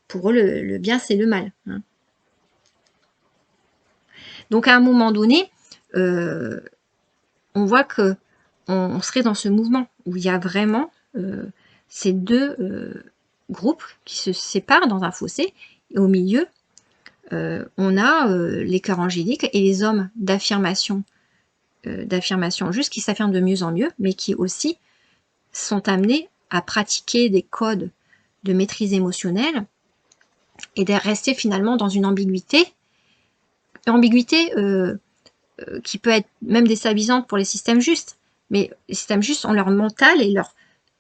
Pour eux, le bien, c'est le mal. Hein. Donc, à un moment donné, on voit que on serait dans ce mouvement où il y a vraiment ces deux groupes qui se séparent dans un fossé, et au milieu, on a les cœurs angéliques et les hommes d'affirmation juste qui s'affirment de mieux en mieux, mais qui aussi sont amenés à pratiquer des codes de maîtrise émotionnelle et de rester finalement dans une ambiguïté qui peut être même déstabilisante pour les systèmes justes, mais les systèmes justes ont leur mental et leur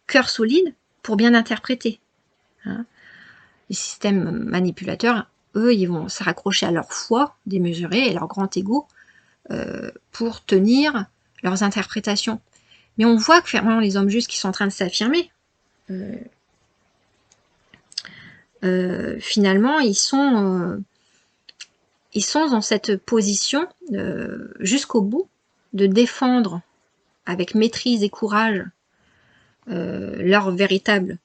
cœur solide pour bien interpréter. Hein. Les systèmes manipulateurs, eux, ils vont se raccrocher à leur foi démesurée et leur grand ego pour tenir leurs interprétations. Mais on voit que vraiment les hommes justes qui sont en train de s'affirmer, finalement, ils sont dans cette position jusqu'au bout de défendre avec maîtrise et courage leurs véritables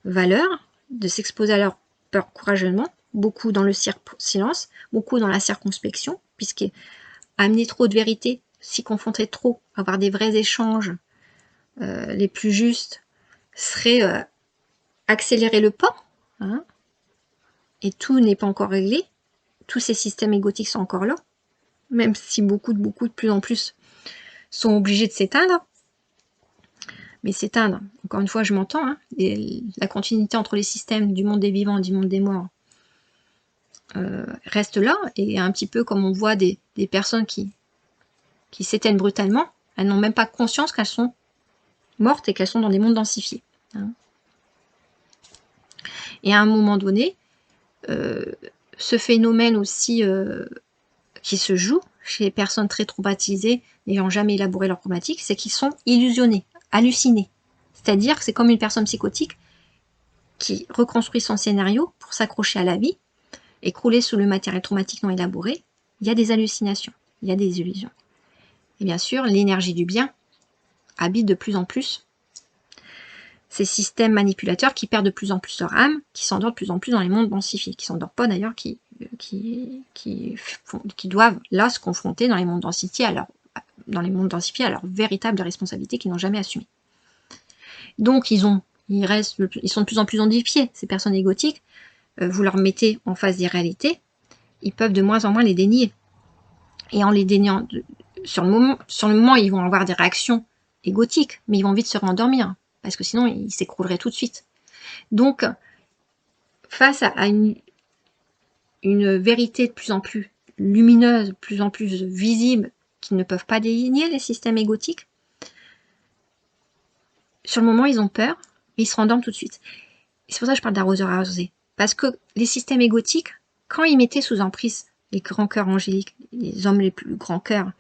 valeurs, de s'exposer à leur peur courageusement, beaucoup dans le silence, beaucoup dans la circonspection, puisqu'amener trop de vérité, s'y confronter trop, avoir des vrais échanges les plus justes, serait accélérer le pas, hein, et tout n'est pas encore réglé. Tous ces systèmes égotiques sont encore là, même si beaucoup de plus en plus sont obligés de s'éteindre. Mais s'éteindre, encore une fois, je m'entends, hein, la continuité entre les systèmes du monde des vivants et du monde des morts reste là, et un petit peu comme on voit des personnes qui s'éteignent brutalement, elles n'ont même pas conscience qu'elles sont mortes et qu'elles sont dans des mondes densifiés. Hein. Et à un moment donné, ce phénomène aussi qui se joue chez les personnes très traumatisées, n'ayant jamais élaboré leur problématique, c'est qu'ils sont illusionnés, hallucinés. C'est-à-dire que c'est comme une personne psychotique qui reconstruit son scénario pour s'accrocher à la vie, écroulé sous le matériel traumatique non élaboré. Il y a des hallucinations, il y a des illusions. Et bien sûr, l'énergie du bien habite de plus en plus ces systèmes manipulateurs qui perdent de plus en plus leur âme, qui s'endorment de plus en plus dans les mondes densifiés, qui ne s'endorment pas d'ailleurs, qui doivent là se confronter dans les mondes densifiés à leur véritable responsabilité qu'ils n'ont jamais assumée. Donc ils sont de plus en plus endifiés, ces personnes égotiques. Vous leur mettez en face des réalités, ils peuvent de moins en moins les dénier. Et en les déniant, sur le moment, ils vont avoir des réactions égotiques, mais ils vont vite se rendormir, parce que sinon, ils s'écrouleraient tout de suite. Donc, face à une vérité de plus en plus lumineuse, de plus en plus visible, qu'ils ne peuvent pas dénier, les systèmes égotiques, sur le moment, ils ont peur, mais ils se rendorment tout de suite. C'est pour ça que je parle d'arroseur arrosé. Parce que les systèmes égotiques, quand ils mettaient sous emprise les grands cœurs angéliques, les hommes les plus grands cœurs,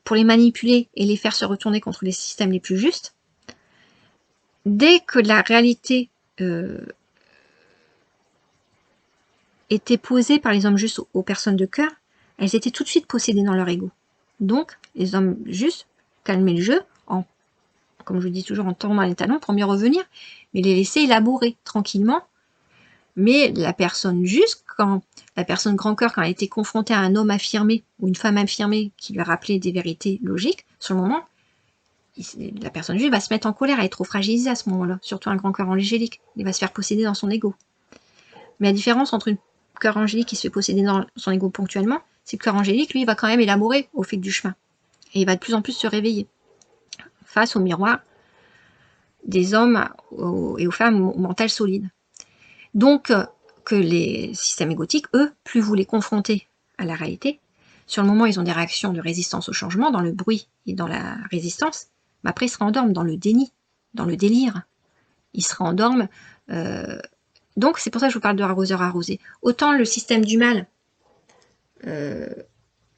pour les manipuler et les faire se retourner contre les systèmes les plus justes, dès que la réalité était posée par les hommes justes aux personnes de cœur, elles étaient tout de suite possédées dans leur ego. Donc, les hommes justes calmaient le jeu, comme je dis toujours, en tordant les talons pour mieux revenir, mais les laisser élaborer tranquillement. Mais la personne juste, quand la personne grand cœur, quand elle était confrontée à un homme affirmé ou une femme affirmée qui lui rappelait des vérités logiques, sur le moment, la personne juive va se mettre en colère, elle est trop fragilisée à ce moment-là, surtout un grand cœur angélique, il va se faire posséder dans son ego. Mais la différence entre un cœur angélique qui se fait posséder dans son ego ponctuellement, c'est que le cœur angélique, lui, il va quand même élaborer au fil du chemin. Et il va de plus en plus se réveiller face au miroir des hommes et aux femmes au mental solide. Donc, que les systèmes égotiques, eux, plus vous les confrontez à la réalité, sur le moment, ils ont des réactions de résistance au changement, dans le bruit et dans la résistance, mais après, ils se rendorment dans le déni, dans le délire. Ils se rendorment. Donc, c'est pour ça que je vous parle de arroseur arrosé. Autant le système du mal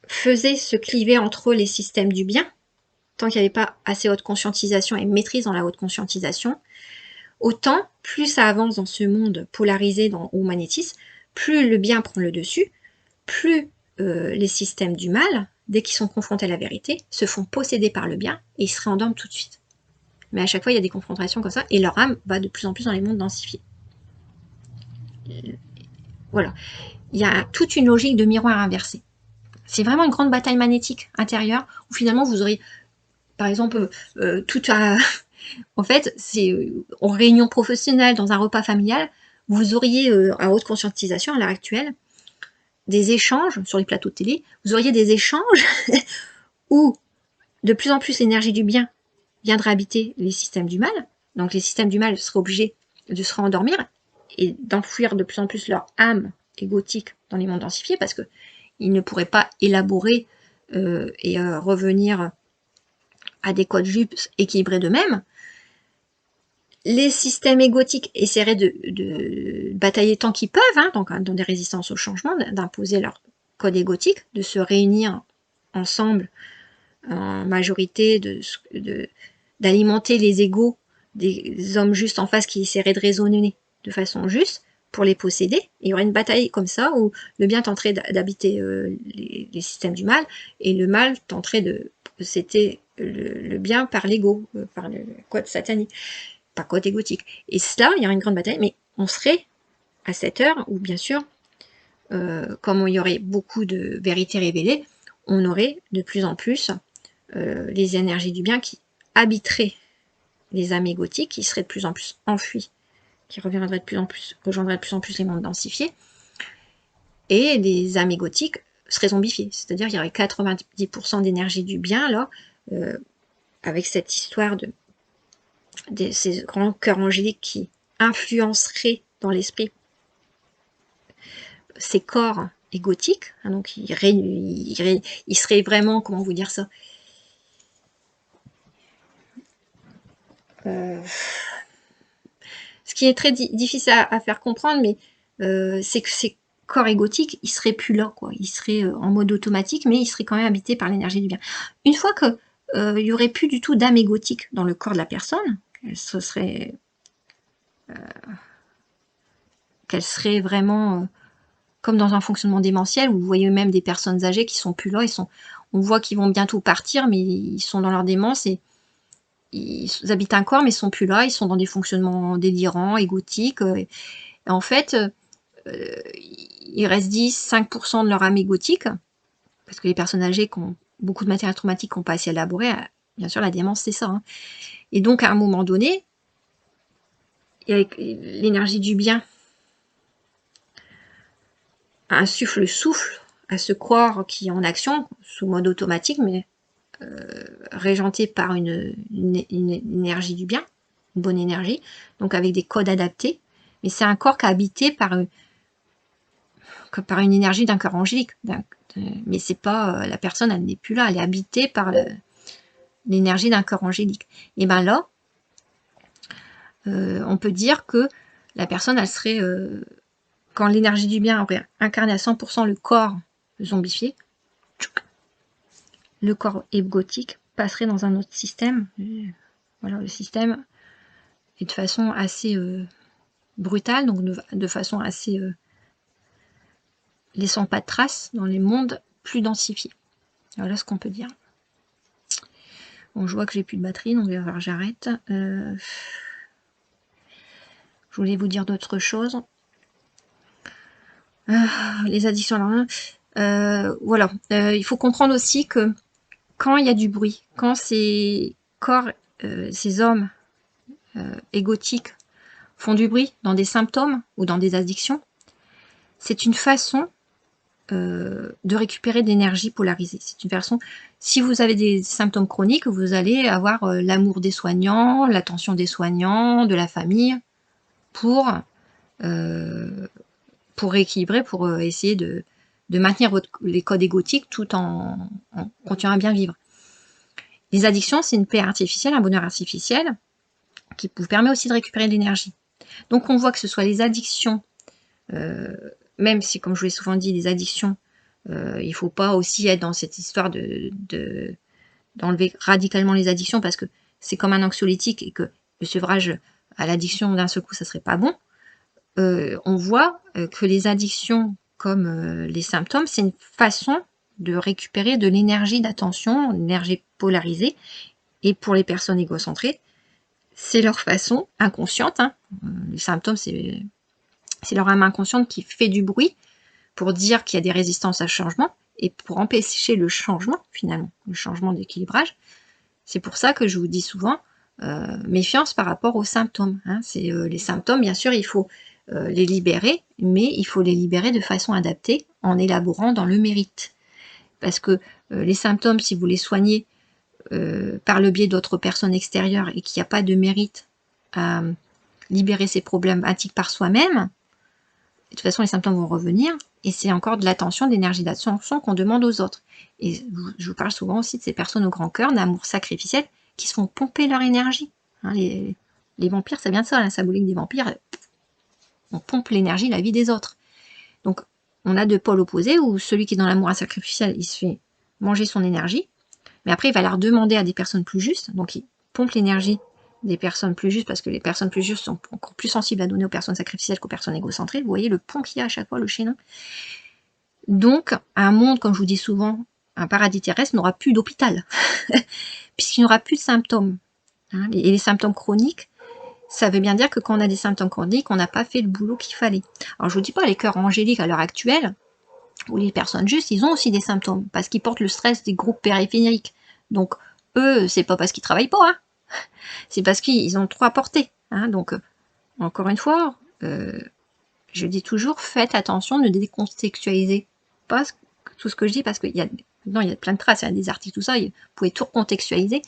faisait se cliver entre les systèmes du bien, tant qu'il n'y avait pas assez haute conscientisation et maîtrise dans la haute conscientisation, autant, plus ça avance dans ce monde polarisé au magnétisme, plus le bien prend le dessus, plus les systèmes du mal, dès qu'ils sont confrontés à la vérité, se font posséder par le bien et ils se réendorment tout de suite. Mais à chaque fois, il y a des confrontations comme ça et leur âme va de plus en plus dans les mondes densifiés. Voilà. Il y a toute une logique de miroir inversé. C'est vraiment une grande bataille magnétique intérieure où finalement vous auriez, par exemple, tout à... En fait, c'est en réunion professionnelle, dans un repas familial, vous auriez, à haute conscientisation à l'heure actuelle, des échanges sur les plateaux de télé, vous auriez des échanges où de plus en plus l'énergie du bien viendra habiter les systèmes du mal. Donc les systèmes du mal seraient obligés de se rendormir et d'enfouir de plus en plus leur âme égotique dans les mondes densifiés parce qu'ils ne pourraient pas élaborer et revenir à des codes justes équilibrés d'eux-mêmes. Les systèmes égotiques essaieraient de batailler tant qu'ils peuvent, hein, donc dans des résistances au changement, d'imposer leur code égotique, de se réunir ensemble en majorité, d'alimenter les égos des hommes justes en face qui essaieraient de raisonner de façon juste pour les posséder. Et il y aurait une bataille comme ça où le bien tenterait d'habiter les systèmes du mal et le mal tenterait de posséder le bien par l'ego, par le code satanique, pas code égotique. Et cela, il y aurait une grande bataille, mais on serait à cette heure où, bien sûr, comme il y aurait beaucoup de vérités révélées, on aurait de plus en plus les énergies du bien qui habiteraient les âmes égotiques, qui seraient de plus en plus enfuies, qui rejoindraient de plus en plus les mondes densifiés, et les âmes égotiques seraient zombifiées. C'est-à-dire qu'il y aurait 90% d'énergie du bien, là, avec cette histoire de ces grands cœurs angéliques qui influenceraient dans l'esprit ces corps égotiques, hein, donc ils seraient vraiment, comment vous dire ça, ce qui est très difficile à faire comprendre, mais c'est que ces corps égotiques, ils seraient plus là, quoi. Ils seraient en mode automatique, mais ils seraient quand même habités par l'énergie du bien. Une fois que il y aurait plus du tout d'âme égotique dans le corps de la personne, qu'elle serait vraiment comme dans un fonctionnement démentiel, où vous voyez même des personnes âgées qui sont plus là, on voit qu'ils vont bientôt partir, mais ils sont dans leur démence et ils habitent un corps, mais ils sont plus là, ils sont dans des fonctionnements délirants, égotiques. Et en fait, il reste 10-5% de leur âme égotique, parce que les personnes âgées qui ont beaucoup de matériel traumatique qui n'ont pas assez élaboré, bien sûr, la démence, c'est ça. Hein. Et donc, à un moment donné, avec l'énergie du bien, insuffle le souffle à ce corps qui est en action, sous mode automatique, mais régenté par une énergie du bien, une bonne énergie, donc avec des codes adaptés. Mais c'est un corps qui est habité par une énergie d'un cœur angélique. Mais c'est pas la personne, elle n'est plus là, elle est habitée par l'énergie d'un cœur angélique. Et bien là, on peut dire que la personne, elle serait, quand l'énergie du bien aurait incarné à 100% le corps zombifié, le corps égotique passerait dans un autre système. Voilà, le système est de façon assez brutale, donc de façon assez laissant pas de traces dans les mondes plus densifiés. Voilà ce qu'on peut dire. Bon, je vois que j'ai plus de batterie, donc j'arrête. Je voulais vous dire d'autres choses. Les addictions, voilà. Il faut comprendre aussi que quand il y a du bruit, quand ces corps, ces hommes égotiques font du bruit dans des symptômes ou dans des addictions, c'est une façon de récupérer de l'énergie polarisée. C'est une façon, si vous avez des symptômes chroniques, vous allez avoir l'amour des soignants, l'attention des soignants, de la famille, pour rééquilibrer, pour essayer de maintenir les codes égotiques tout en continuant à bien vivre. Les addictions, c'est une paix artificielle, un bonheur artificiel, qui vous permet aussi de récupérer de l'énergie. Donc on voit que ce soit les addictions, même si, comme je vous l'ai souvent dit, les addictions, il ne faut pas aussi être dans cette histoire d'enlever radicalement les addictions, parce que c'est comme un anxiolytique et que le sevrage à l'addiction d'un seul coup, ça serait pas bon. On voit que les addictions, comme les symptômes, c'est une façon de récupérer de l'énergie d'attention, l'énergie polarisée. Et pour les personnes égocentrées, c'est leur façon inconsciente, hein. Les symptômes, c'est leur âme inconsciente qui fait du bruit pour dire qu'il y a des résistances à ce changement et pour empêcher le changement, finalement, le changement d'équilibrage. C'est pour ça que je vous dis souvent, méfiance par rapport aux symptômes, hein. C'est les symptômes, bien sûr, il faut les libérer, mais il faut les libérer de façon adaptée, en élaborant dans le mérite. Parce que les symptômes, si vous les soignez par le biais d'autres personnes extérieures et qu'il n'y a pas de mérite à libérer ces problématiques par soi-même, de toute façon les symptômes vont revenir, et c'est encore de l'attention, de l'énergie d'attention qu'on demande aux autres. Et je vous parle souvent aussi de ces personnes au grand cœur, d'amour sacrificiel, qui se font pomper leur énergie. Hein, les vampires, ça vient de ça, la symbolique des vampires, on pompe l'énergie, la vie des autres. Donc on a deux pôles opposés, où celui qui est dans l'amour sacrificiel, il se fait manger son énergie, mais après il va la redemander à des personnes plus justes, donc il pompe l'énergie des personnes plus justes, parce que les personnes plus justes sont encore plus sensibles à donner aux personnes sacrificielles qu'aux personnes égocentrées. Vous voyez le pont qu'il y a à chaque fois, le chaînon. Donc un monde, comme je vous dis souvent, un paradis terrestre n'aura plus d'hôpital, puisqu'il n'y aura plus de symptômes. Hein, et les symptômes chroniques, ça veut bien dire que quand on a des symptômes chroniques, on n'a pas fait le boulot qu'il fallait. Alors je vous dis pas, les cœurs angéliques à l'heure actuelle, ou les personnes justes, ils ont aussi des symptômes, parce qu'ils portent le stress des groupes périphériques. Donc eux, c'est pas parce qu'ils travaillent pas, hein. C'est parce qu'ils ont trop à porter. Hein. Donc encore une fois, je dis toujours, faites attention, ne décontextualisez pas tout ce que je dis, parce qu'il y a, non, il y a plein de traces, il y a des articles, tout ça, vous pouvez tout recontextualiser,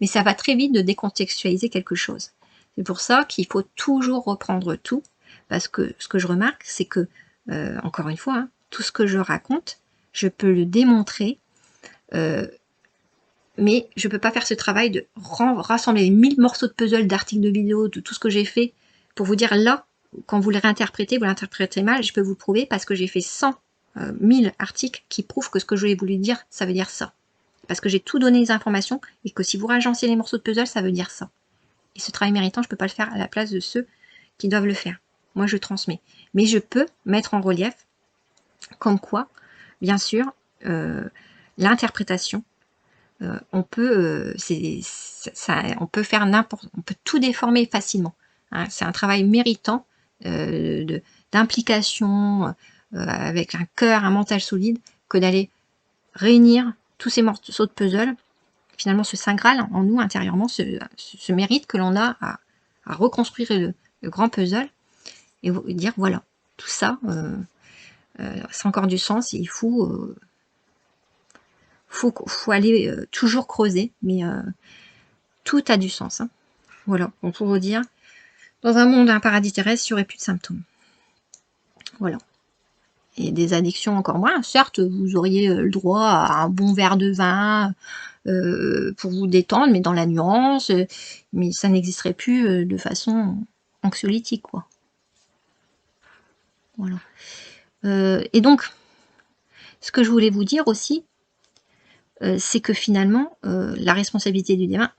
mais ça va très vite de décontextualiser quelque chose. C'est pour ça qu'il faut toujours reprendre tout, parce que ce que je remarque, c'est que, encore une fois, hein, tout ce que je raconte, je peux le démontrer, mais je ne peux pas faire ce travail de rassembler 1000 morceaux de puzzle, d'articles de vidéos, de tout ce que j'ai fait, pour vous dire là, quand vous le réinterprétez, vous l'interprétez mal, je peux vous le prouver, parce que j'ai fait 1000 articles qui prouvent que ce que je voulais voulu dire, ça veut dire ça. Parce que j'ai tout donné les informations, et que si vous ragencez les morceaux de puzzle, ça veut dire ça. Et ce travail méritant, je ne peux pas le faire à la place de ceux qui doivent le faire. Moi, je transmets. Mais je peux mettre en relief, comme quoi, bien sûr, l'interprétation, on peut faire n'importe, on peut tout déformer facilement. Hein. C'est un travail méritant d'implication, avec un cœur, un mental solide, que d'aller réunir tous ces morceaux de puzzle. Finalement, ce Saint Graal en nous, intérieurement, ce mérite que l'on a à reconstruire le grand puzzle, et dire, voilà, tout ça, c'est encore du sens, et il faut aller toujours creuser, mais tout a du sens. Hein. Voilà, pour vous dire, dans un monde, un paradis terrestre, il n'y aurait plus de symptômes. Voilà. Et des addictions encore moins. Certes, vous auriez le droit à un bon verre de vin pour vous détendre, mais dans la nuance, mais ça n'existerait plus de façon anxiolytique, quoi. Voilà. Et donc, ce que je voulais vous dire aussi, c'est que finalement, la responsabilité du divin,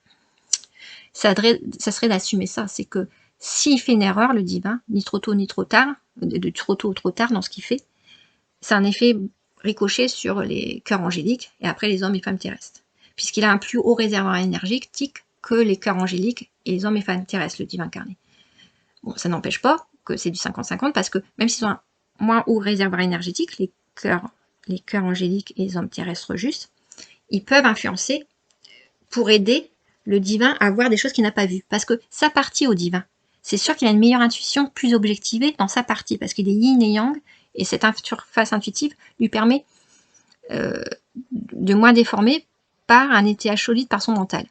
ça serait d'assumer ça. C'est que s'il fait une erreur, le divin, ni trop tôt ni trop tard, de trop tôt ou trop tard dans ce qu'il fait, c'est un effet ricochet sur les cœurs angéliques et après les hommes et femmes terrestres. Puisqu'il a un plus haut réservoir énergétique que les cœurs angéliques et les hommes et femmes terrestres, le divin incarné. Bon, ça n'empêche pas que c'est du 50-50, parce que même s'ils ont un moins haut réservoir énergétique, les cœurs angéliques et les hommes terrestres justes, ils peuvent influencer pour aider le divin à voir des choses qu'il n'a pas vues. Parce que sa partie au divin, c'est sûr qu'il a une meilleure intuition, plus objectivée dans sa partie, parce qu'il est yin et yang, Et cette interface intuitive lui permet de moins déformer par un ETH solide par son mental.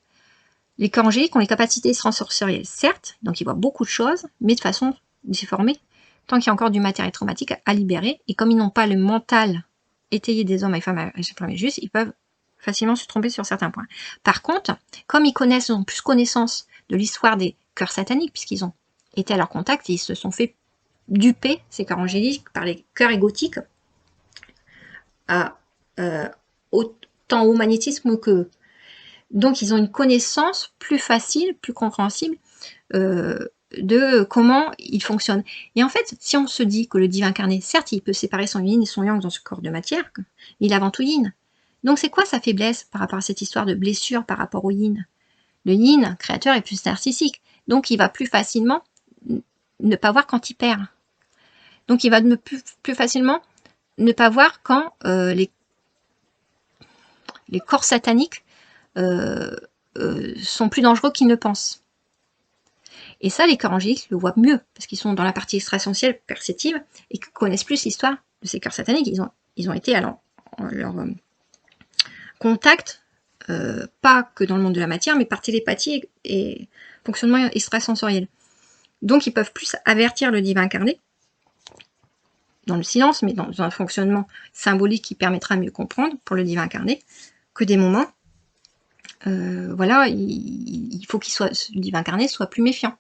Les corps angéliques ont les capacités extrasensorielles, certes, donc ils voient beaucoup de choses, mais de façon déformée, tant qu'il y a encore du matériel traumatique à libérer, et comme ils n'ont pas le mental étayé des hommes et femmes justes, ils peuvent facilement se tromper sur certains points. Par contre, comme ils ont plus connaissance de l'histoire des cœurs sataniques, puisqu'ils ont été à leur contact, et ils se sont fait duper, ces cœurs angéliques, par les cœurs égotiques, à autant au magnétisme qu'eux. Donc ils ont une connaissance plus facile, plus compréhensible de comment il fonctionne. Et en fait, si on se dit que le divin incarné, certes, il peut séparer son yin et son yang dans ce corps de matière, mais il est avant tout yin. Donc c'est quoi sa faiblesse par rapport à cette histoire de blessure par rapport au yin? Le yin, créateur, est plus narcissique. Donc il va plus facilement ne pas voir quand il perd. Donc il va plus facilement ne pas voir quand les corps sataniques sont plus dangereux qu'ils ne pensent. Et ça, les corps angéliques le voient mieux, parce qu'ils sont dans la partie extra-essentielle perceptive et connaissent plus l'histoire de ces cœurs sataniques. Ils ont été alors en leur contact, pas que dans le monde de la matière, mais par télépathie et fonctionnement extrasensoriel. Donc ils peuvent plus avertir le divin incarné, dans le silence, mais dans un fonctionnement symbolique qui permettra de mieux comprendre pour le divin incarné, que des moments, voilà, il faut le divin incarné soit plus méfiant.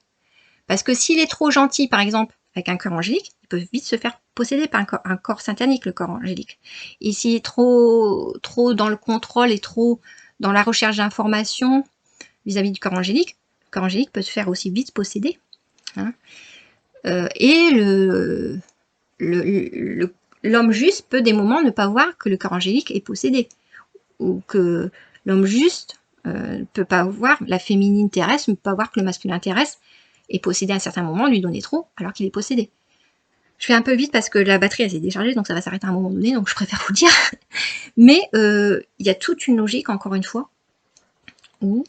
Parce que s'il est trop gentil, par exemple, avec un corps angélique, il peut vite se faire posséder par un corps satanique, le corps angélique. Et s'il est trop dans le contrôle et trop dans la recherche d'informations vis-à-vis du corps angélique, le corps angélique peut se faire aussi vite posséder. Hein. Et l'homme juste peut des moments ne pas voir que le corps angélique est possédé. Ou que l'homme juste ne peut pas voir, la féminine terrestre ne peut pas voir que le masculin terrestre est possédé à un certain moment, lui donner trop, alors qu'il est possédé. Je fais un peu vite parce que la batterie elle s'est déchargée, donc ça va s'arrêter à un moment donné, donc je préfère vous le dire. Mais il y a toute une logique, encore une fois, où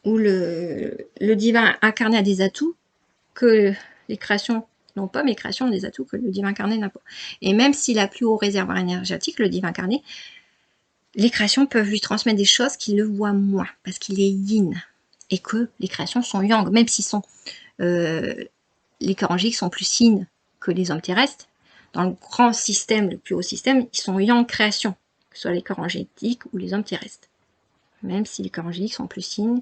le divin incarné a des atouts que les créations n'ont pas, mais les créations ont des atouts que le divin incarné n'a pas. Et même s'il a plus haut réservoir énergétique, le divin incarné, les créations peuvent lui transmettre des choses qu'il le voit moins, parce qu'il est yin, et que les créations sont yang, même s'ils sont les corps angéliques sont plus yin que les hommes terrestres. Dans le grand système, le plus haut système, ils sont yang création, que ce soit les corps angéliques ou les hommes terrestres. Même si les corps angéliques sont plus yin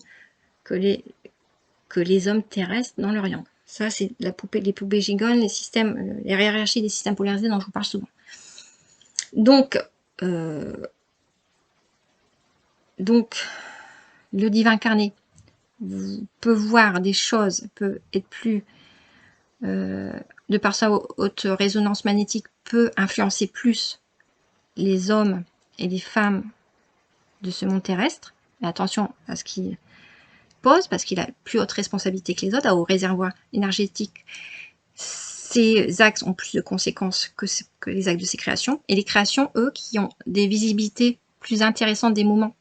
que les hommes terrestres dans leur yang. Ça, c'est les poupées gigoles, les systèmes, les hiérarchies des systèmes polarisés dont je vous parle souvent. Donc, le divin incarné peut voir des choses, peut être plus, de par sa haute résonance magnétique, peut influencer plus les hommes et les femmes de ce monde terrestre. Et attention à ce qu'il pose, parce qu'il a plus haute responsabilité que les autres, à haut réservoir énergétique. Ces actes ont plus de conséquences que les actes de ces créations. Et les créations, eux, qui ont des visibilités plus intéressantes des moments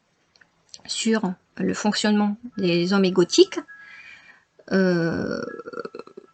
sur le fonctionnement des hommes égotiques,